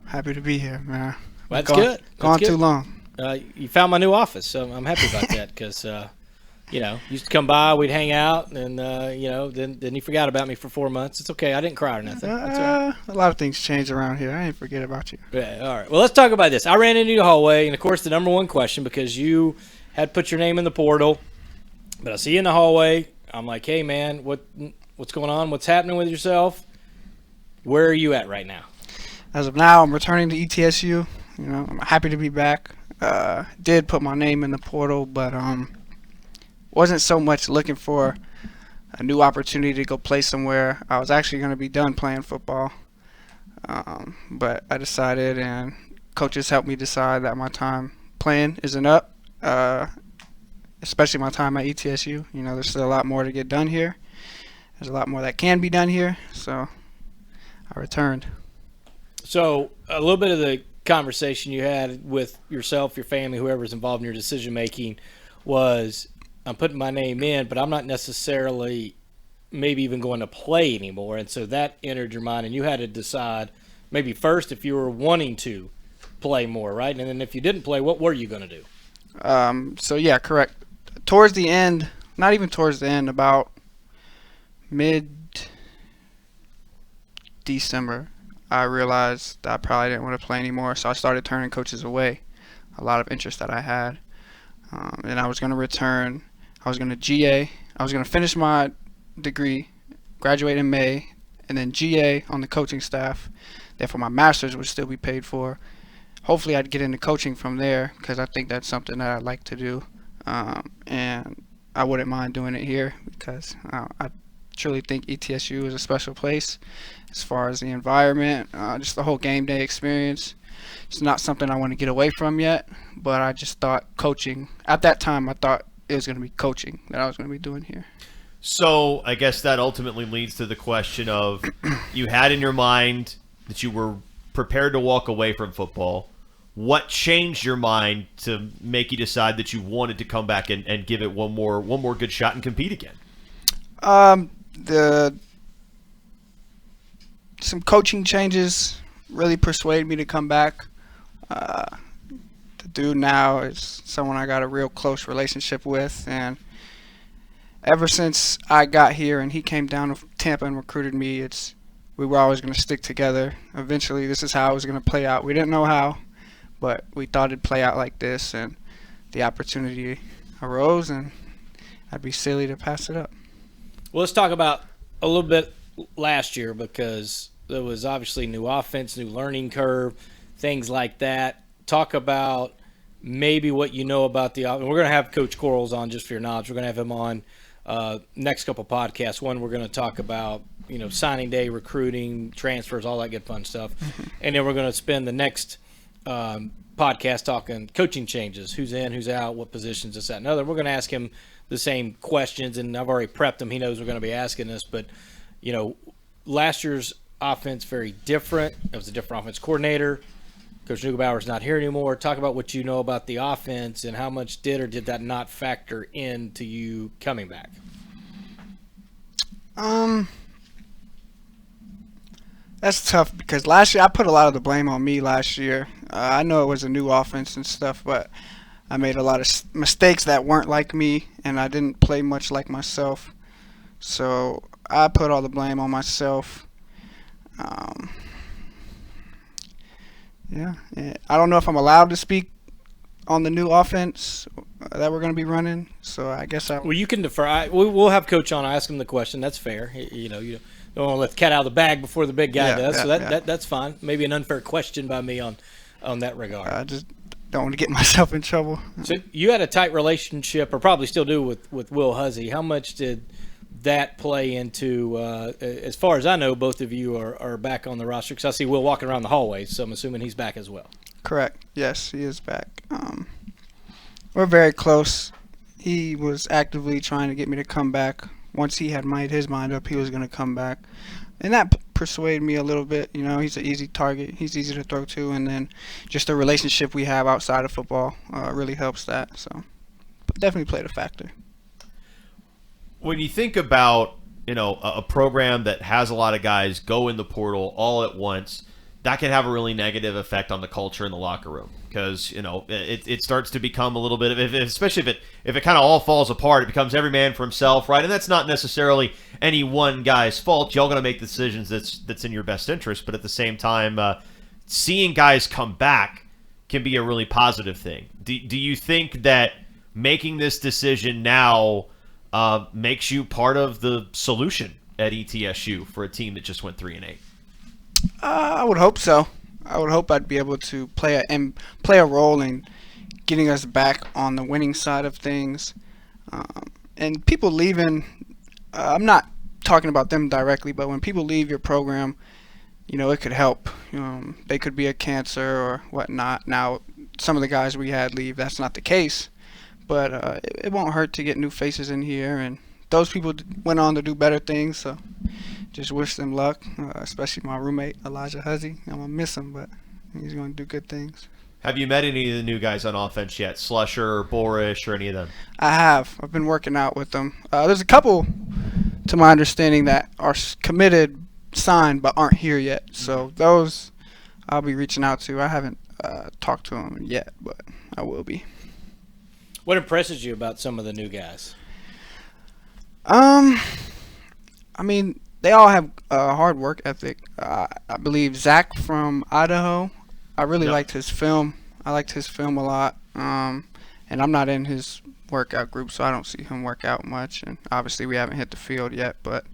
Speaker 6: Happy to be here, man.
Speaker 3: That's good.
Speaker 6: Gone
Speaker 3: That's
Speaker 6: too
Speaker 3: good.
Speaker 6: long.
Speaker 3: You found my new office, so I'm happy about that because, used to come by, we'd hang out, and, then you forgot about me for 4 months. It's okay. I didn't cry or nothing. That's all right.
Speaker 6: A lot of things change around here. I ain't forget about you.
Speaker 3: Yeah, all right. Well, let's talk about this. I ran into the hallway, and, of course, the number one question, because you had put your name in the portal, but I see you in the hallway. I'm like, hey, man, what's going on? What's happening with yourself? Where are you at right now?
Speaker 6: As of now, I'm returning to ETSU. I'm happy to be back. Did put my name in the portal, but wasn't so much looking for a new opportunity to go play somewhere. I was actually going to be done playing football, but I decided, and coaches helped me decide that my time playing isn't up, especially my time at ETSU. There's still a lot more to get done here. There's a lot more that can be done here, so I returned.
Speaker 3: So a little bit of the conversation you had with yourself, your family, whoever's involved in your decision making was, I'm putting my name in, but I'm not necessarily maybe even going to play anymore. And so that entered your mind, and you had to decide maybe first if you were wanting to play more, right? And then if you didn't play, what were you going to do?
Speaker 6: So yeah, correct. Towards the end, not even towards the end, about mid-December, I realized that I probably didn't want to play anymore, so I started turning coaches away. A lot of interest that I had. And I was going to return. I was going to GA. I was going to finish my degree, graduate in May, and then GA on the coaching staff. Therefore, my master's would still be paid for. Hopefully, I'd get into coaching from there because I think that's something that I'd like to do. And I wouldn't mind doing it here because I truly think ETSU is a special place as far as the environment, just the whole game day experience. It's not something I want to get away from yet, but I just thought coaching, at that time I thought it was going to be coaching that I was going to be doing here.
Speaker 4: So I guess that ultimately leads to the question of, you had in your mind that you were prepared to walk away from football. What changed your mind to make you decide that you wanted to come back and give it one more good shot and compete again? Some
Speaker 6: coaching changes really persuaded me to come back. The dude now is someone I got a real close relationship with, and ever since I got here and he came down to Tampa and recruited me, we were always going to stick together. Eventually, this is how it was going to play out. We didn't know how, but we thought it'd play out like this, and the opportunity arose, and I'd be silly to pass it up.
Speaker 3: Well, let's talk about a little bit last year because there was obviously new offense, new learning curve, things like that. Talk about maybe what you know about the offense. We're going to have Coach Quarles on, just for your knowledge. We're going to have him on next couple podcasts. One, we're going to talk about, signing day, recruiting, transfers, all that good fun stuff. And then we're going to spend the next podcast talking coaching changes, who's in, who's out, what positions, this, that, and other. We're going to ask him the same questions, and I've already prepped him. He knows we're going to be asking this, but, last year's offense very different. It was a different offense coordinator. Coach Neugebauer's not here anymore. Talk about what you know about the offense and how much did or did that not factor into you coming back.
Speaker 6: That's tough because last year I put a lot of the blame on me last year. I know it was a new offense and stuff, but I made a lot of mistakes that weren't like me, and I didn't play much like myself. So I put all the blame on myself. Yeah, I don't know if I'm allowed to speak on the new offense that we're going to be running, so I guess I.
Speaker 3: Well, you can defer. We'll have Coach on. Ask him the question. That's fair. You don't want to let the cat out of the bag before the big guy does. So that's fine. Maybe an unfair question by me on that regard.
Speaker 6: I just don't want to get myself in trouble.
Speaker 3: So you had a tight relationship, or probably still do, with Will Huzzy. How much did that play into, as far as I know, both of you are back on the roster? Because I see Will walking around the hallways, so I'm assuming he's back as well.
Speaker 6: Correct. Yes, he is back. We're very close. He was actively trying to get me to come back. Once he had made his mind up, he was going to come back. And that persuaded me a little bit. He's an easy target. He's easy to throw to. And then just the relationship we have outside of football really helps that. So definitely played a factor.
Speaker 4: When you think about, a program that has a lot of guys go in the portal all at once, that can have a really negative effect on the culture in the locker room because, it starts to become a little bit of, especially if it kind of all falls apart, it becomes every man for himself, right? And that's not necessarily any one guy's fault. Y'all going to make decisions that's in your best interest, but at the same time, seeing guys come back can be a really positive thing. Do you think that making this decision now makes you part of the solution at ETSU for a team that just went 3-8?
Speaker 6: I would hope so. I would hope I'd be able to play a role in getting us back on the winning side of things. And people leaving, I'm not talking about them directly, but when people leave your program, it could help. They could be a cancer or whatnot. Now, some of the guys we had leave, that's not the case. But it won't hurt to get new faces in here, and those people went on to do better things, so just wish them luck, especially my roommate, Elijah Huzzy. I'm going to miss him, but he's going to do good things.
Speaker 4: Have you met any of the new guys on offense yet? Slusher, or Borish, or any of them?
Speaker 6: I have. I've been working out with them. There's a couple, to my understanding, that are committed, signed, but aren't here yet. So those I'll be reaching out to. I haven't talked to them yet, but I will be.
Speaker 3: What impresses you about some of the new guys?
Speaker 6: I mean, they all have a hard work ethic. I believe Zach from Idaho, I really liked his film. I liked his film a lot. And I'm not in his workout group, so I don't see him work out much. And obviously we haven't hit the field yet, but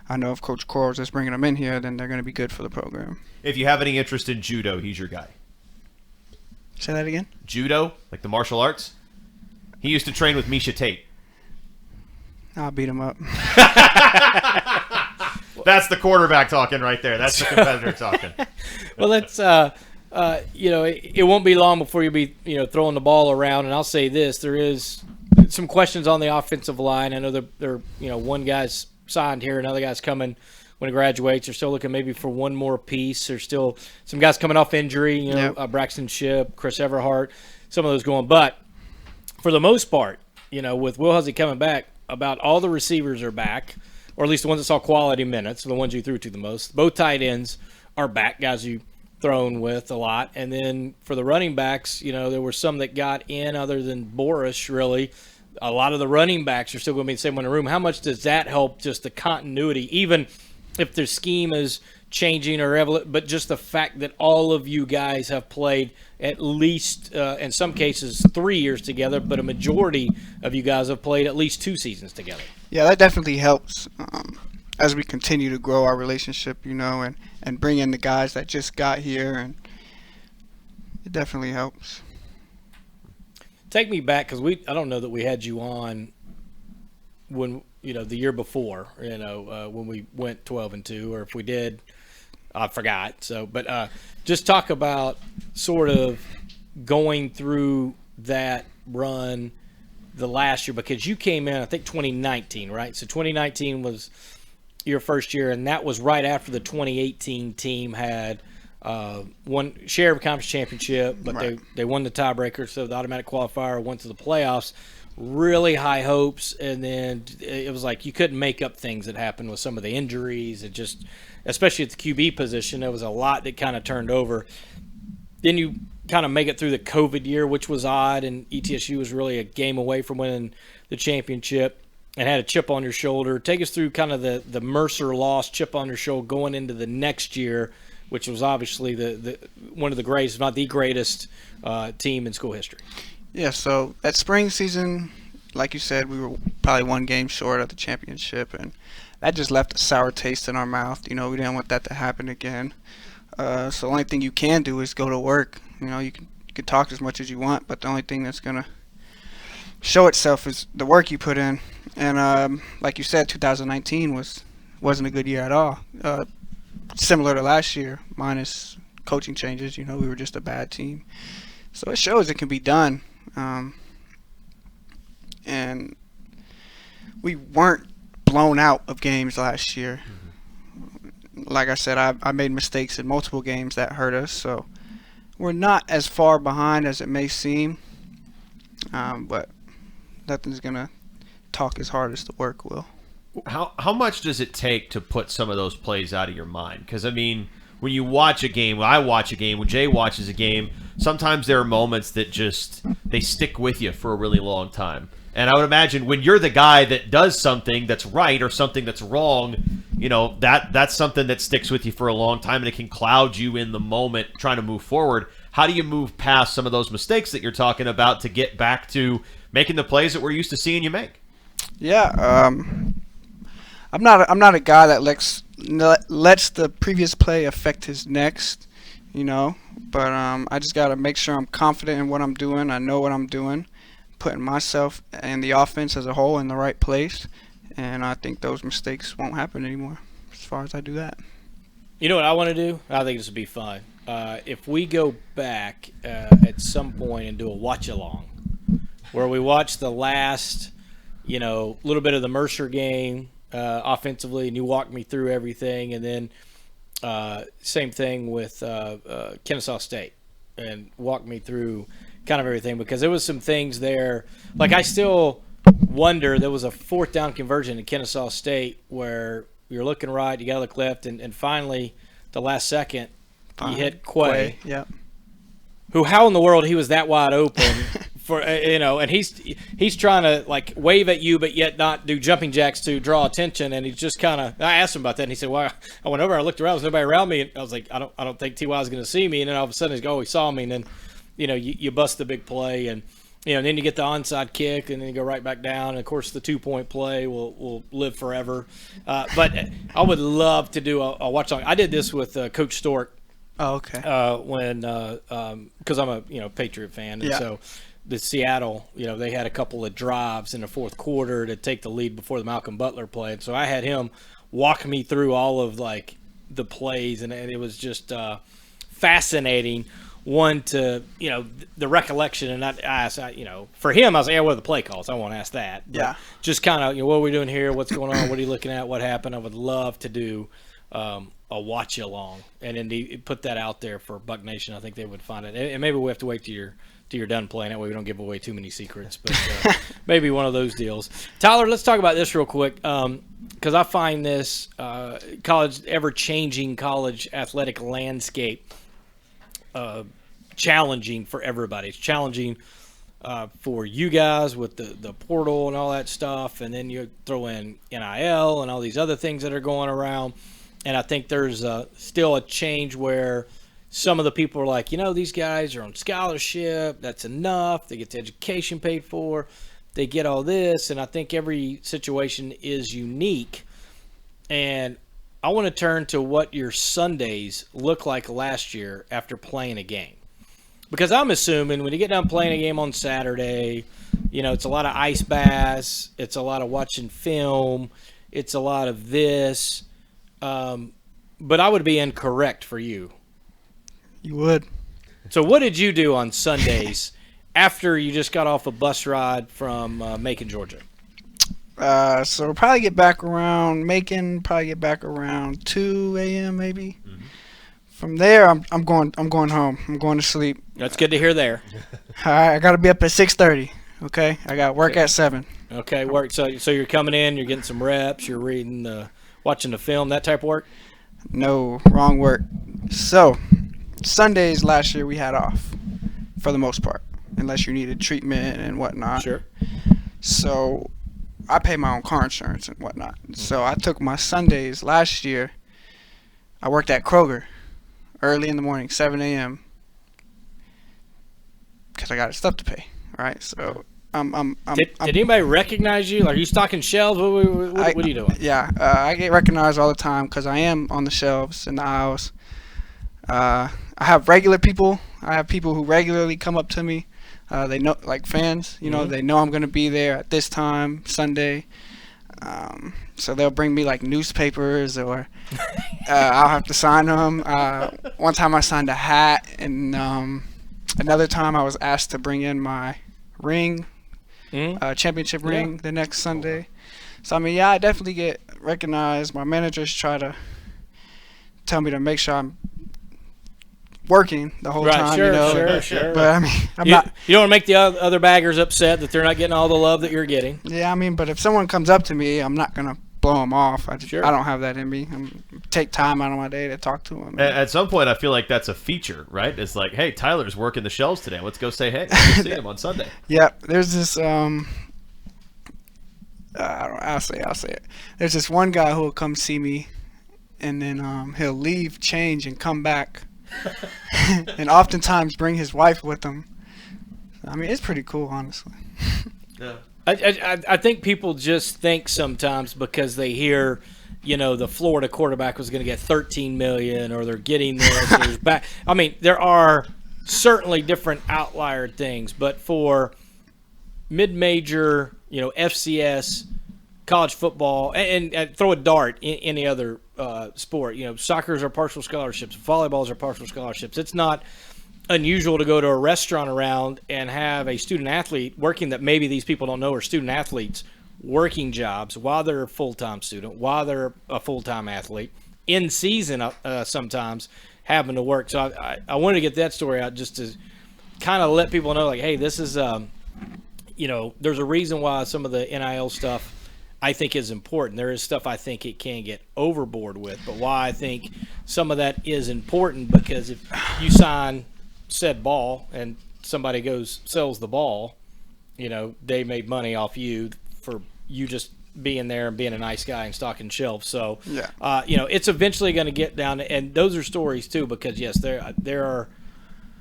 Speaker 6: I know if Coach Quarles is bringing them in here, then they're going to be good for the program.
Speaker 4: If you have any interest in judo, he's your guy.
Speaker 6: Say that again?
Speaker 4: Judo, like the martial arts? He used to train with Misha Tate.
Speaker 6: I'll beat him up.
Speaker 4: That's the quarterback talking right there. That's the competitor talking.
Speaker 3: Well, let's, it won't be long before you'll be, throwing the ball around. And I'll say this, there is some questions on the offensive line. I know they're one guy's signed here, another guy's coming when he graduates. They're still looking maybe for one more piece. There's still some guys coming off injury, Braxton Shipp, Chris Everhart, some of those going. But for the most part, with Will Huzzy coming back, about all the receivers are back, or at least the ones that saw quality minutes, the ones you threw to the most. Both tight ends are back, guys you thrown with a lot. And then for the running backs, there were some that got in other than Borish, really. A lot of the running backs are still going to be the same one in the room. How much does that help just the continuity, even if their scheme is changing but just the fact that all of you guys have played at least, in some cases, 3 years together, but a majority of you guys have played at least 2 seasons together?
Speaker 6: Yeah, that definitely helps as we continue to grow our relationship, and bring in the guys that just got here. And It definitely helps.
Speaker 3: Take me back, because I don't know that we had you on when, the year before, when we went 12-2, or if we did, I forgot. So, but just talk about sort of going through that run the last year, because you came in, I think 2019, right? So 2019 was your first year, and that was right after the 2018 team had one share of a conference championship, but
Speaker 6: Right.
Speaker 3: they won the tiebreaker, so the automatic qualifier went to the playoffs. Really high hopes, and then it was like you couldn't make up things that happened with some of the injuries. It just, especially at the QB position, there was a lot that kind of turned over. Then you kind of make it through the COVID year, which was odd, and ETSU was really a game away from winning the championship and had a chip on your shoulder. Take us through kind of the Mercer loss, chip on your shoulder going into the next year, which was obviously the one of the greatest, if not the greatest, team in school history.
Speaker 6: Yeah, so that spring season, like you said, we were probably one game short of the championship, and that just left a sour taste in our mouth. We didn't want that to happen again. So the only thing you can do is go to work. You can talk as much as you want, but the only thing that's going to show itself is the work you put in. And like you said, 2019 wasn't a good year at all. Similar to last year, minus coaching changes. We were just a bad team. So it shows it can be done. And we weren't blown out of games last year. Like I said, I made mistakes in multiple games that hurt us. So we're not as far behind as it may seem. But nothing's going to talk as hard as the work will.
Speaker 4: How much does it take to put some of those plays out of your mind? Because, when you watch a game, when I watch a game, when Jay watches a game, sometimes there are moments that they stick with you for a really long time. And I would imagine when you're the guy that does something that's right or something that's wrong, that's something that sticks with you for a long time, and it can cloud you in the moment trying to move forward. How do you move past some of those mistakes that you're talking about to get back to making the plays that we're used to seeing you make?
Speaker 6: Yeah, I'm not a guy that lets the previous play affect his next, But I just gotta make sure I'm confident in what I'm doing. I know what I'm doing, putting myself and the offense as a whole in the right place, and I think those mistakes won't happen anymore. As far as I do that.
Speaker 3: You know what I want to do? I think this would be fun. If we go back at some point and do a watch along, where we watch the last, little bit of the Mercer game. Offensively, and you walk me through everything, and then same thing with Kennesaw State, and walk me through kind of everything, because there was some things there. Like, I still wonder, there was a fourth down conversion in Kennesaw State where you're looking right, you got to look left, and finally, the last second, you hit Quay.
Speaker 6: Yeah.
Speaker 3: Who? How in the world he was that wide open? For and he's trying to wave at you, but yet not do jumping jacks to draw attention. And he's just kind of. I asked him about that, and he said, "Well, I went over, I looked around, there's nobody around me." And I was like, "I don't think Ty is going to see me." And then all of a sudden, he saw me, and then, you bust the big play, and and then you get the onside kick, and then you go right back down. And of course, the 2-point play will live forever. But I would love to do a watch along. I did this with Coach Stork.
Speaker 6: Oh, okay.
Speaker 3: When because I'm a Patriot fan, and so. The Seattle, they had a couple of drives in the fourth quarter to take the lead before the Malcolm Butler play. And so I had him walk me through all of the plays, and it was just fascinating. One, to the recollection, and I asked, for him, I was like, "Yeah, what are the play calls?" I won't ask that. But
Speaker 6: yeah.
Speaker 3: Just kind of, what are we doing here? What's going on? What are you looking at? What happened? I would love to do a watch along, and then put that out there for Buck Nation. I think they would find it, and maybe we have to wait till you're done playing. That way we don't give away too many secrets, but maybe one of those deals. Tyler, let's talk about this real quick, because I find this ever-changing college athletic landscape challenging for everybody. It's challenging for you guys with the portal and all that stuff, and then you throw in NIL and all these other things that are going around, and I think there's still a change where some of the people are like, these guys are on scholarship. That's enough. They get the education paid for. They get all this. And I think every situation is unique. And I want to turn to what your Sundays look like last year after playing a game. Because I'm assuming when you get done playing a game on Saturday, it's a lot of ice baths, it's a lot of watching film, it's a lot of this. But I would be incorrect for you.
Speaker 6: You would.
Speaker 3: So what did you do on Sundays after you just got off a bus ride from Macon, Georgia?
Speaker 6: So we'll probably get back around 2 a.m. maybe. Mm-hmm. From there, I'm going home. I'm going to sleep.
Speaker 3: That's good to hear there.
Speaker 6: All right, I got to be up at 6:30. Okay, I got work at 7.
Speaker 3: Okay, work. So you're coming in, you're getting some reps, you're reading, watching the film, that type of work.
Speaker 6: No, wrong work. So Sundays last year we had off for the most part, unless you needed treatment and whatnot.
Speaker 3: Sure.
Speaker 6: So I pay my own car insurance and whatnot. So I took my Sundays last year. I worked at Kroger early in the morning, 7 a.m. because I got stuff to pay. Right. So
Speaker 3: did anybody recognize you? Like, are you stocking shelves? What are you doing?
Speaker 6: Yeah, I get recognized all the time because I am on the shelves in the aisles. I have regular people. I have people who regularly come up to me. They know, like fans,
Speaker 3: Mm-hmm.
Speaker 6: they know I'm going to be there at this time, Sunday. So they'll bring me like newspapers or I'll have to sign them. One time I signed a hat, and another time I was asked to bring in my ring, championship ring the next Sunday. So, I definitely get recognized. My managers try to tell me to make sure I'm working the whole time.
Speaker 3: Sure.
Speaker 6: But I'm not.
Speaker 3: You don't want to make the other baggers upset that they're not getting all the love that you're getting.
Speaker 6: Yeah, but if someone comes up to me, I'm not gonna blow them off. I don't have that in me. Take time out of my day to talk to them.
Speaker 4: At some point, I feel like that's a feature, right? It's like, hey, Tyler's working the shelves today. Let's go say hey. Let's see him on Sunday.
Speaker 6: Yep. There's this. I'll say it. There's this one guy who will come see me, and then he'll leave change and come back. And oftentimes bring his wife with him. It's pretty cool, honestly.
Speaker 4: Yeah.
Speaker 3: I think people just think sometimes because they hear, the Florida quarterback was going to get $13 million, or they're getting this. Or there's back. There are certainly different outlier things, but for mid-major, FCS, college football, and throw a dart in any other sport. Soccer's are partial scholarships, volleyball's are partial scholarships. It's not unusual to go to a restaurant around and have a student athlete working that maybe these people don't know are student athletes working jobs while they're a full-time student, while they're a full-time athlete, in season sometimes having to work. So I wanted to get that story out just to kind of let people know, like, hey, this is, there's a reason why some of the NIL stuff I think is important. There is stuff I think it can get overboard with, but why I think some of that is important, because if you sign said ball and somebody goes sells the ball, they made money off you for you just being there and being a nice guy and stocking shelves. So, it's eventually going to get down to, and those are stories too, because yes, there are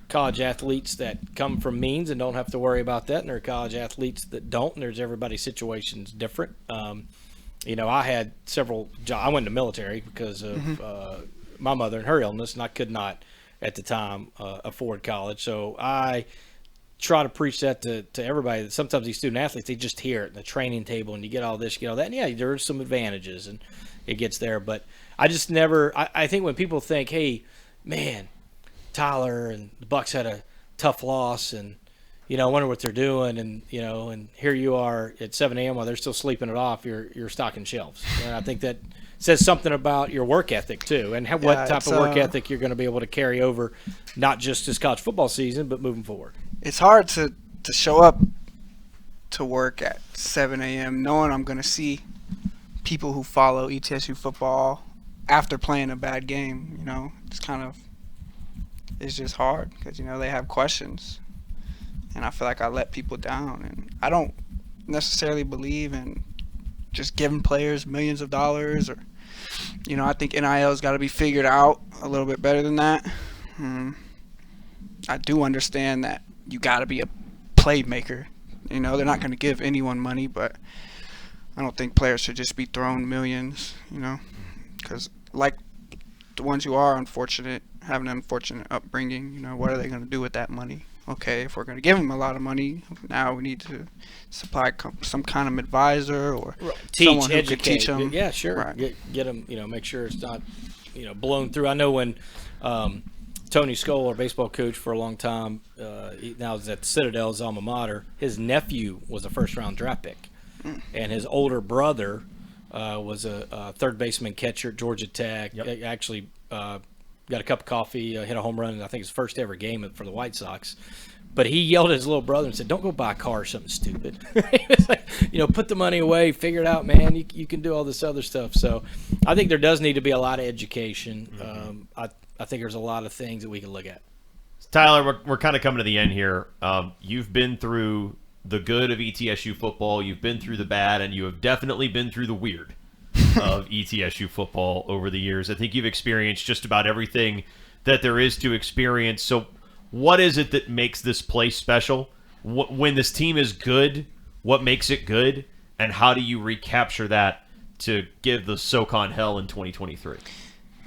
Speaker 3: college athletes that come from means and don't have to worry about that, and there are college athletes that don't, and there's everybody's situation's different. I had several jobs. I went to military because of my mother and her illness, and I could not at the time afford college. So I try to preach that to everybody, that sometimes these student athletes, they just hear it in the training table, and you get all this, you get all that, and yeah, there are some advantages and it gets there. But I just never, I think when people think, hey, man, Tyler and the Bucks had a tough loss, and I wonder what they're doing, and and here you are at 7 a.m. while they're still sleeping it off. You're stocking shelves, and I think that says something about your work ethic too, and what type of work ethic you're going to be able to carry over, not just this college football season, but moving forward.
Speaker 6: It's hard to show up to work at 7 a.m. knowing I'm going to see people who follow ETSU football after playing a bad game. It's just hard because they have questions, and I feel like I let people down, and I don't necessarily believe in just giving players millions of dollars, or I think NIL's got to be figured out a little bit better than that. I do understand that you got to be a playmaker. They're not going to give anyone money, but I don't think players should just be thrown millions, because like the ones who are unfortunate, have an unfortunate upbringing, you know, what are they going to do with that money? Okay, if we're going to give them a lot of money, now we need to supply some kind of advisor or someone who could teach them.
Speaker 3: Yeah, sure.
Speaker 6: Right.
Speaker 3: Get them, you know, make sure it's not, you know, blown through. I know when Tony Skoll, our baseball coach for a long time, he now is at the Citadel's alma mater. His nephew was a first-round draft pick, and his older brother was a third baseman catcher at Georgia Tech.
Speaker 4: Yep.
Speaker 3: Actually got a cup of coffee, hit a home run in, I think, his first ever game for the White Sox. But he yelled at his little brother and said, "Don't go buy a car or something stupid." It's like, you know, put the money away, figure it out, man. You can do all this other stuff. So I think there does need to be a lot of education. I think there's a lot of things that we can look at.
Speaker 4: Tyler, we're kind of coming to the end here. You've been through the good of ETSU football. You've been through the bad, and you have definitely been through the weird of ETSU football over the years. I think you've experienced just about everything that there is to experience. So what is it that makes this place special? When this team is good, what makes it good? And how do you recapture that to give the SoCon hell in 2023?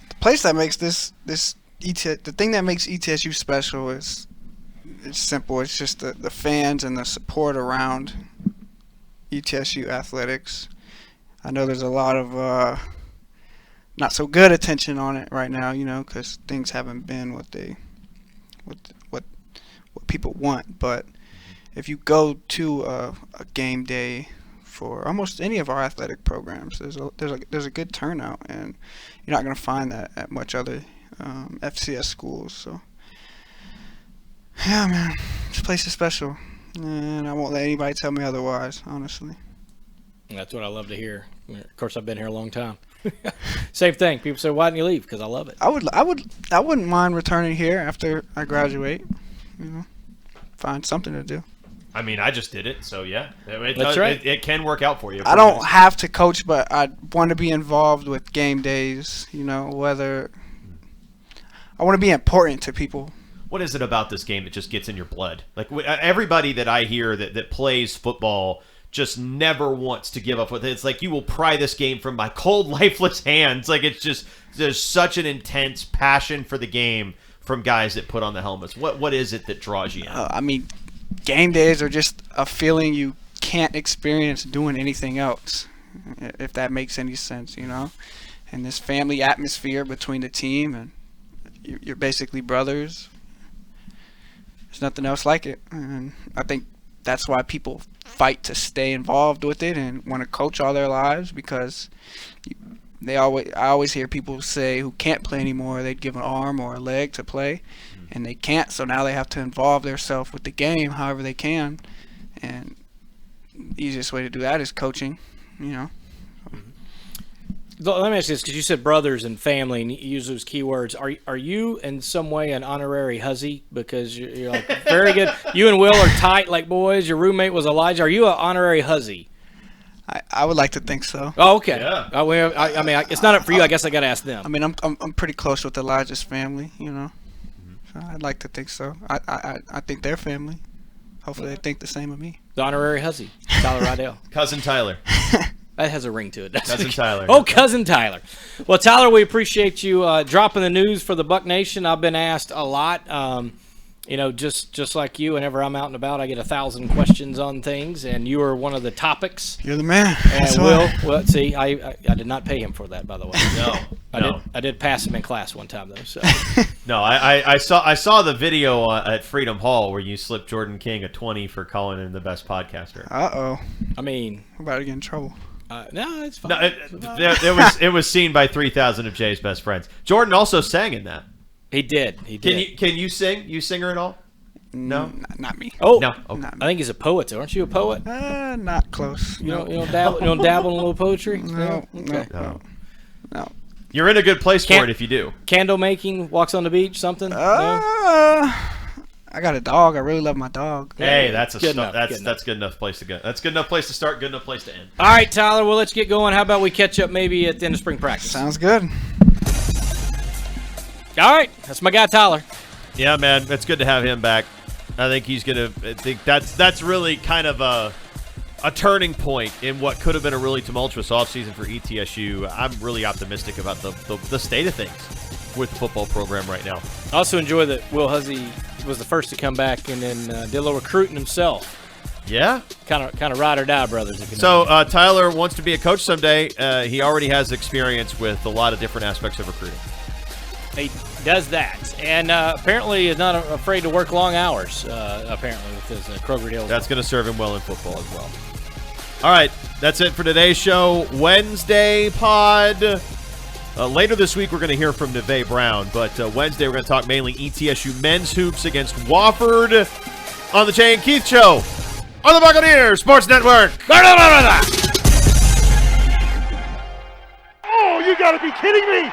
Speaker 6: The place that makes the thing that makes ETSU special is, it's simple. It's just the fans and the support around ETSU athletics. I know there's a lot of not so good attention on it right now, you know, because things haven't been what people want. But if you go to a game day for almost any of our athletic programs, there's a good turnout, and you're not going to find that at much other FCS schools. So yeah, man, this place is special, and I won't let anybody tell me otherwise, honestly.
Speaker 3: That's what I love to hear. Of course, I've been here a long time. Same thing. People say, "Why didn't you leave?" Because I love it.
Speaker 6: I wouldn't mind returning here after I graduate. You know, find something to do.
Speaker 4: I mean, I just did it, so yeah.
Speaker 3: That's right.
Speaker 4: It can work out for you.
Speaker 6: I don't have to coach, but I want to be involved with game days. You know, whether I want to be important to people.
Speaker 4: What is it about this game that just gets in your blood? Like everybody that I hear that plays football just never wants to give up with it. It's like, you will pry this game from my cold, lifeless hands. Like, it's just, there's such an intense passion for the game from guys that put on the helmets. What is it that draws you in?
Speaker 6: I mean, game days are just a feeling you can't experience doing anything else, if that makes any sense, you know? And this family atmosphere between the team, and you're basically brothers. There's nothing else like it. And I think that's why people fight to stay involved with it and want to coach all their lives, because I always hear people say who can't play anymore, they'd give an arm or a leg to play, and they can't, so now they have to involve themselves with the game however they can, and the easiest way to do that is coaching, you know.
Speaker 3: Let me ask you this, because you said brothers and family, and you use those keywords. Are you in some way an honorary hussy? Because you're like very good. You and Will are tight like boys. Your roommate was Elijah. Are you an honorary hussy?
Speaker 6: I would like to think so.
Speaker 3: Oh, okay.
Speaker 4: Yeah.
Speaker 3: I mean, it's not up for you. I guess I got to ask them.
Speaker 6: I mean, I'm pretty close with Elijah's family, you know. So I'd like to think so. I think their family. Hopefully, they think the same of me.
Speaker 3: The honorary hussy, Tyler Riddell.
Speaker 4: Cousin Tyler.
Speaker 3: That has a ring to it.
Speaker 4: Cousin Tyler.
Speaker 3: Oh, Cousin Tyler. Well, Tyler, we appreciate you dropping the news for the Buck Nation. I've been asked a lot. You know, just like you, whenever I'm out and about, I get 1,000 questions on things, and you are one of the topics.
Speaker 6: You're the man.
Speaker 3: And well, see, I did not pay him for that, by the way.
Speaker 4: No.
Speaker 3: I did pass him in class one time, though. So.
Speaker 4: No, I saw the video at Freedom Hall where you slipped Jordan King a 20 for calling him the best podcaster.
Speaker 6: Uh-oh.
Speaker 3: I mean,
Speaker 6: we're about to get in trouble.
Speaker 3: No, it's fine.
Speaker 4: No, it was seen by 3,000 of Jay's best friends. Jordan also sang in that.
Speaker 3: He did.
Speaker 4: Can you sing? You singer at all? No,
Speaker 6: not me.
Speaker 3: Oh,
Speaker 4: no. Okay.
Speaker 6: Not me.
Speaker 3: I think he's a poet. Aren't you a poet?
Speaker 6: Not close.
Speaker 3: You don't dabble in a little poetry?
Speaker 6: No.
Speaker 3: Okay.
Speaker 6: No.
Speaker 4: You're in a good place for it if you do.
Speaker 3: Candle making, walks on the beach, something?
Speaker 6: No? I got a dog. I really love my dog.
Speaker 4: Hey, that's
Speaker 3: good enough.
Speaker 4: good enough place to go. That's good enough place to start. Good enough place to end.
Speaker 3: All right, Tyler. Well, let's get going. How about we catch up maybe at the end of spring practice?
Speaker 6: Sounds good.
Speaker 3: All right, that's my guy Tyler.
Speaker 4: Yeah, man, it's good to have him back. I think that's really kind of a turning point in what could have been a really tumultuous offseason for ETSU. I'm really optimistic about the state of things. with the football program right now.
Speaker 3: I also enjoy that Will Huzzy was the first to come back and then did a little recruiting himself.
Speaker 4: Yeah.
Speaker 3: Kind of ride or die, brothers. If you know.
Speaker 4: So Tyler wants to be a coach someday. He already has experience with a lot of different aspects of recruiting.
Speaker 3: He does that, and apparently is not afraid to work long hours. Apparently with his Kroger deal.
Speaker 4: That's going to serve him well in football as well. All right, that's it for today's show. Wednesday pod. Later this week, we're going to hear from Neve Brown, but Wednesday we're going to talk mainly ETSU men's hoops against Wofford on the Jay and Keith Show on the Buccaneers Sports Network.
Speaker 5: Oh, you gotta be kidding me!